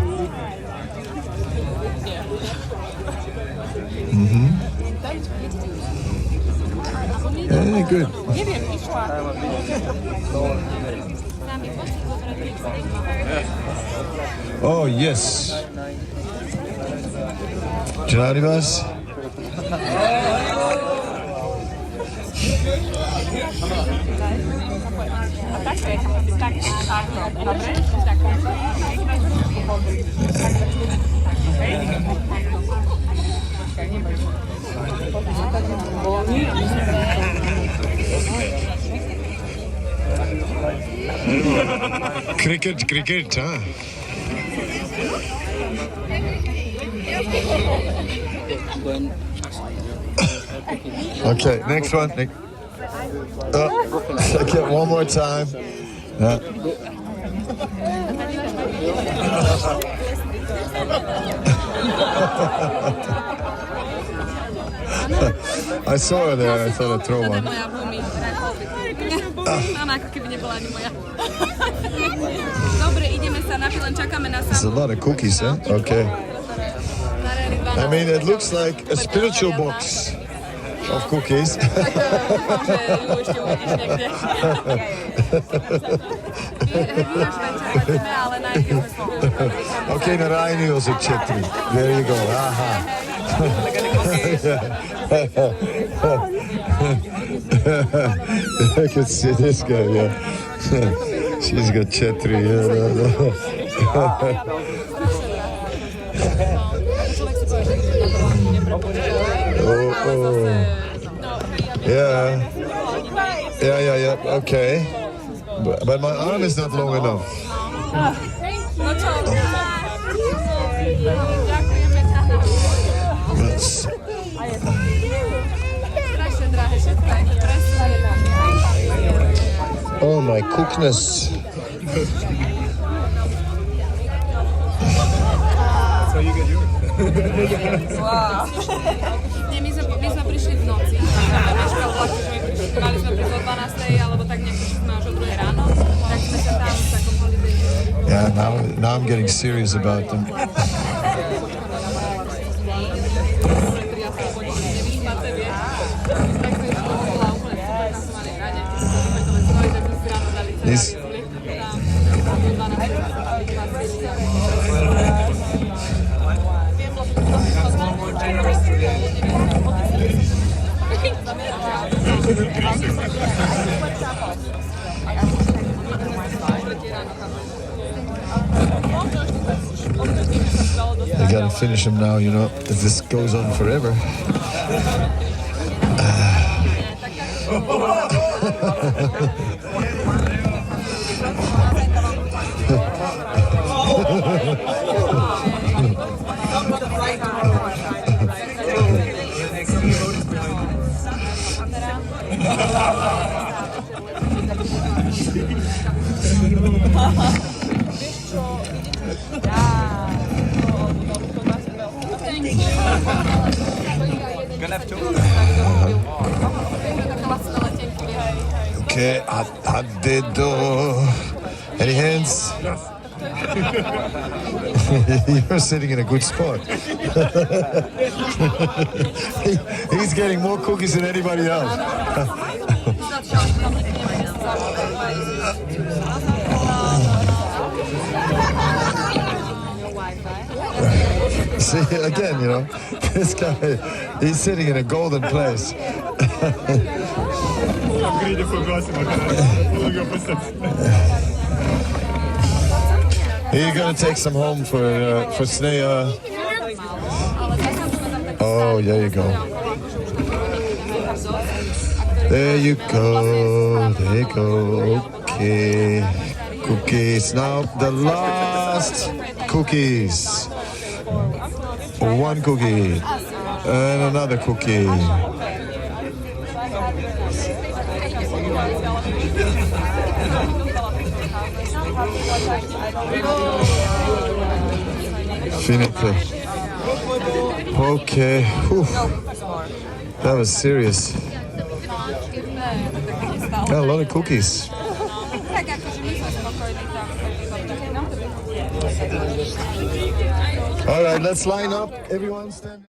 Hey, good. Oh, yes. Žáli vás? Cricket, huh? Okay, next one. Okay, one more time. I saw her there, I thought I'd throw one. There's a lot of cookies, eh? Okay. I mean, it looks like a spiritual box of cookies. Okay, na rájny ozek četri. There you go. Aha. I can see this guy, yeah. She's got chetri, yeah. Oh. Yeah, okay. But my arm is not long enough. Oh my goodness. So you get yours. Wow. Nie, my sme prišli v noci. Mali sme prísť o 12, alebo tak nejak prišli sme až o 2 ráno. Tak sme sa tam v takom holiday. Yeah, now I'm getting serious about them. These I gotta finish him now, you know. If this goes on forever. Okay, I did any hands? You're sitting in a good spot. He's getting more cookies than anybody else. See, again, you know, this guy, he's sitting in a golden place. You're gonna take some home for Sneha. Oh, there you go. There you go. There you go. Okay. Cookies. Now the last cookies. One cookie and another cookie. Finito. Okay. Whew. That was serious. Got a lot of cookies. All right, let's line up. Everyone stand.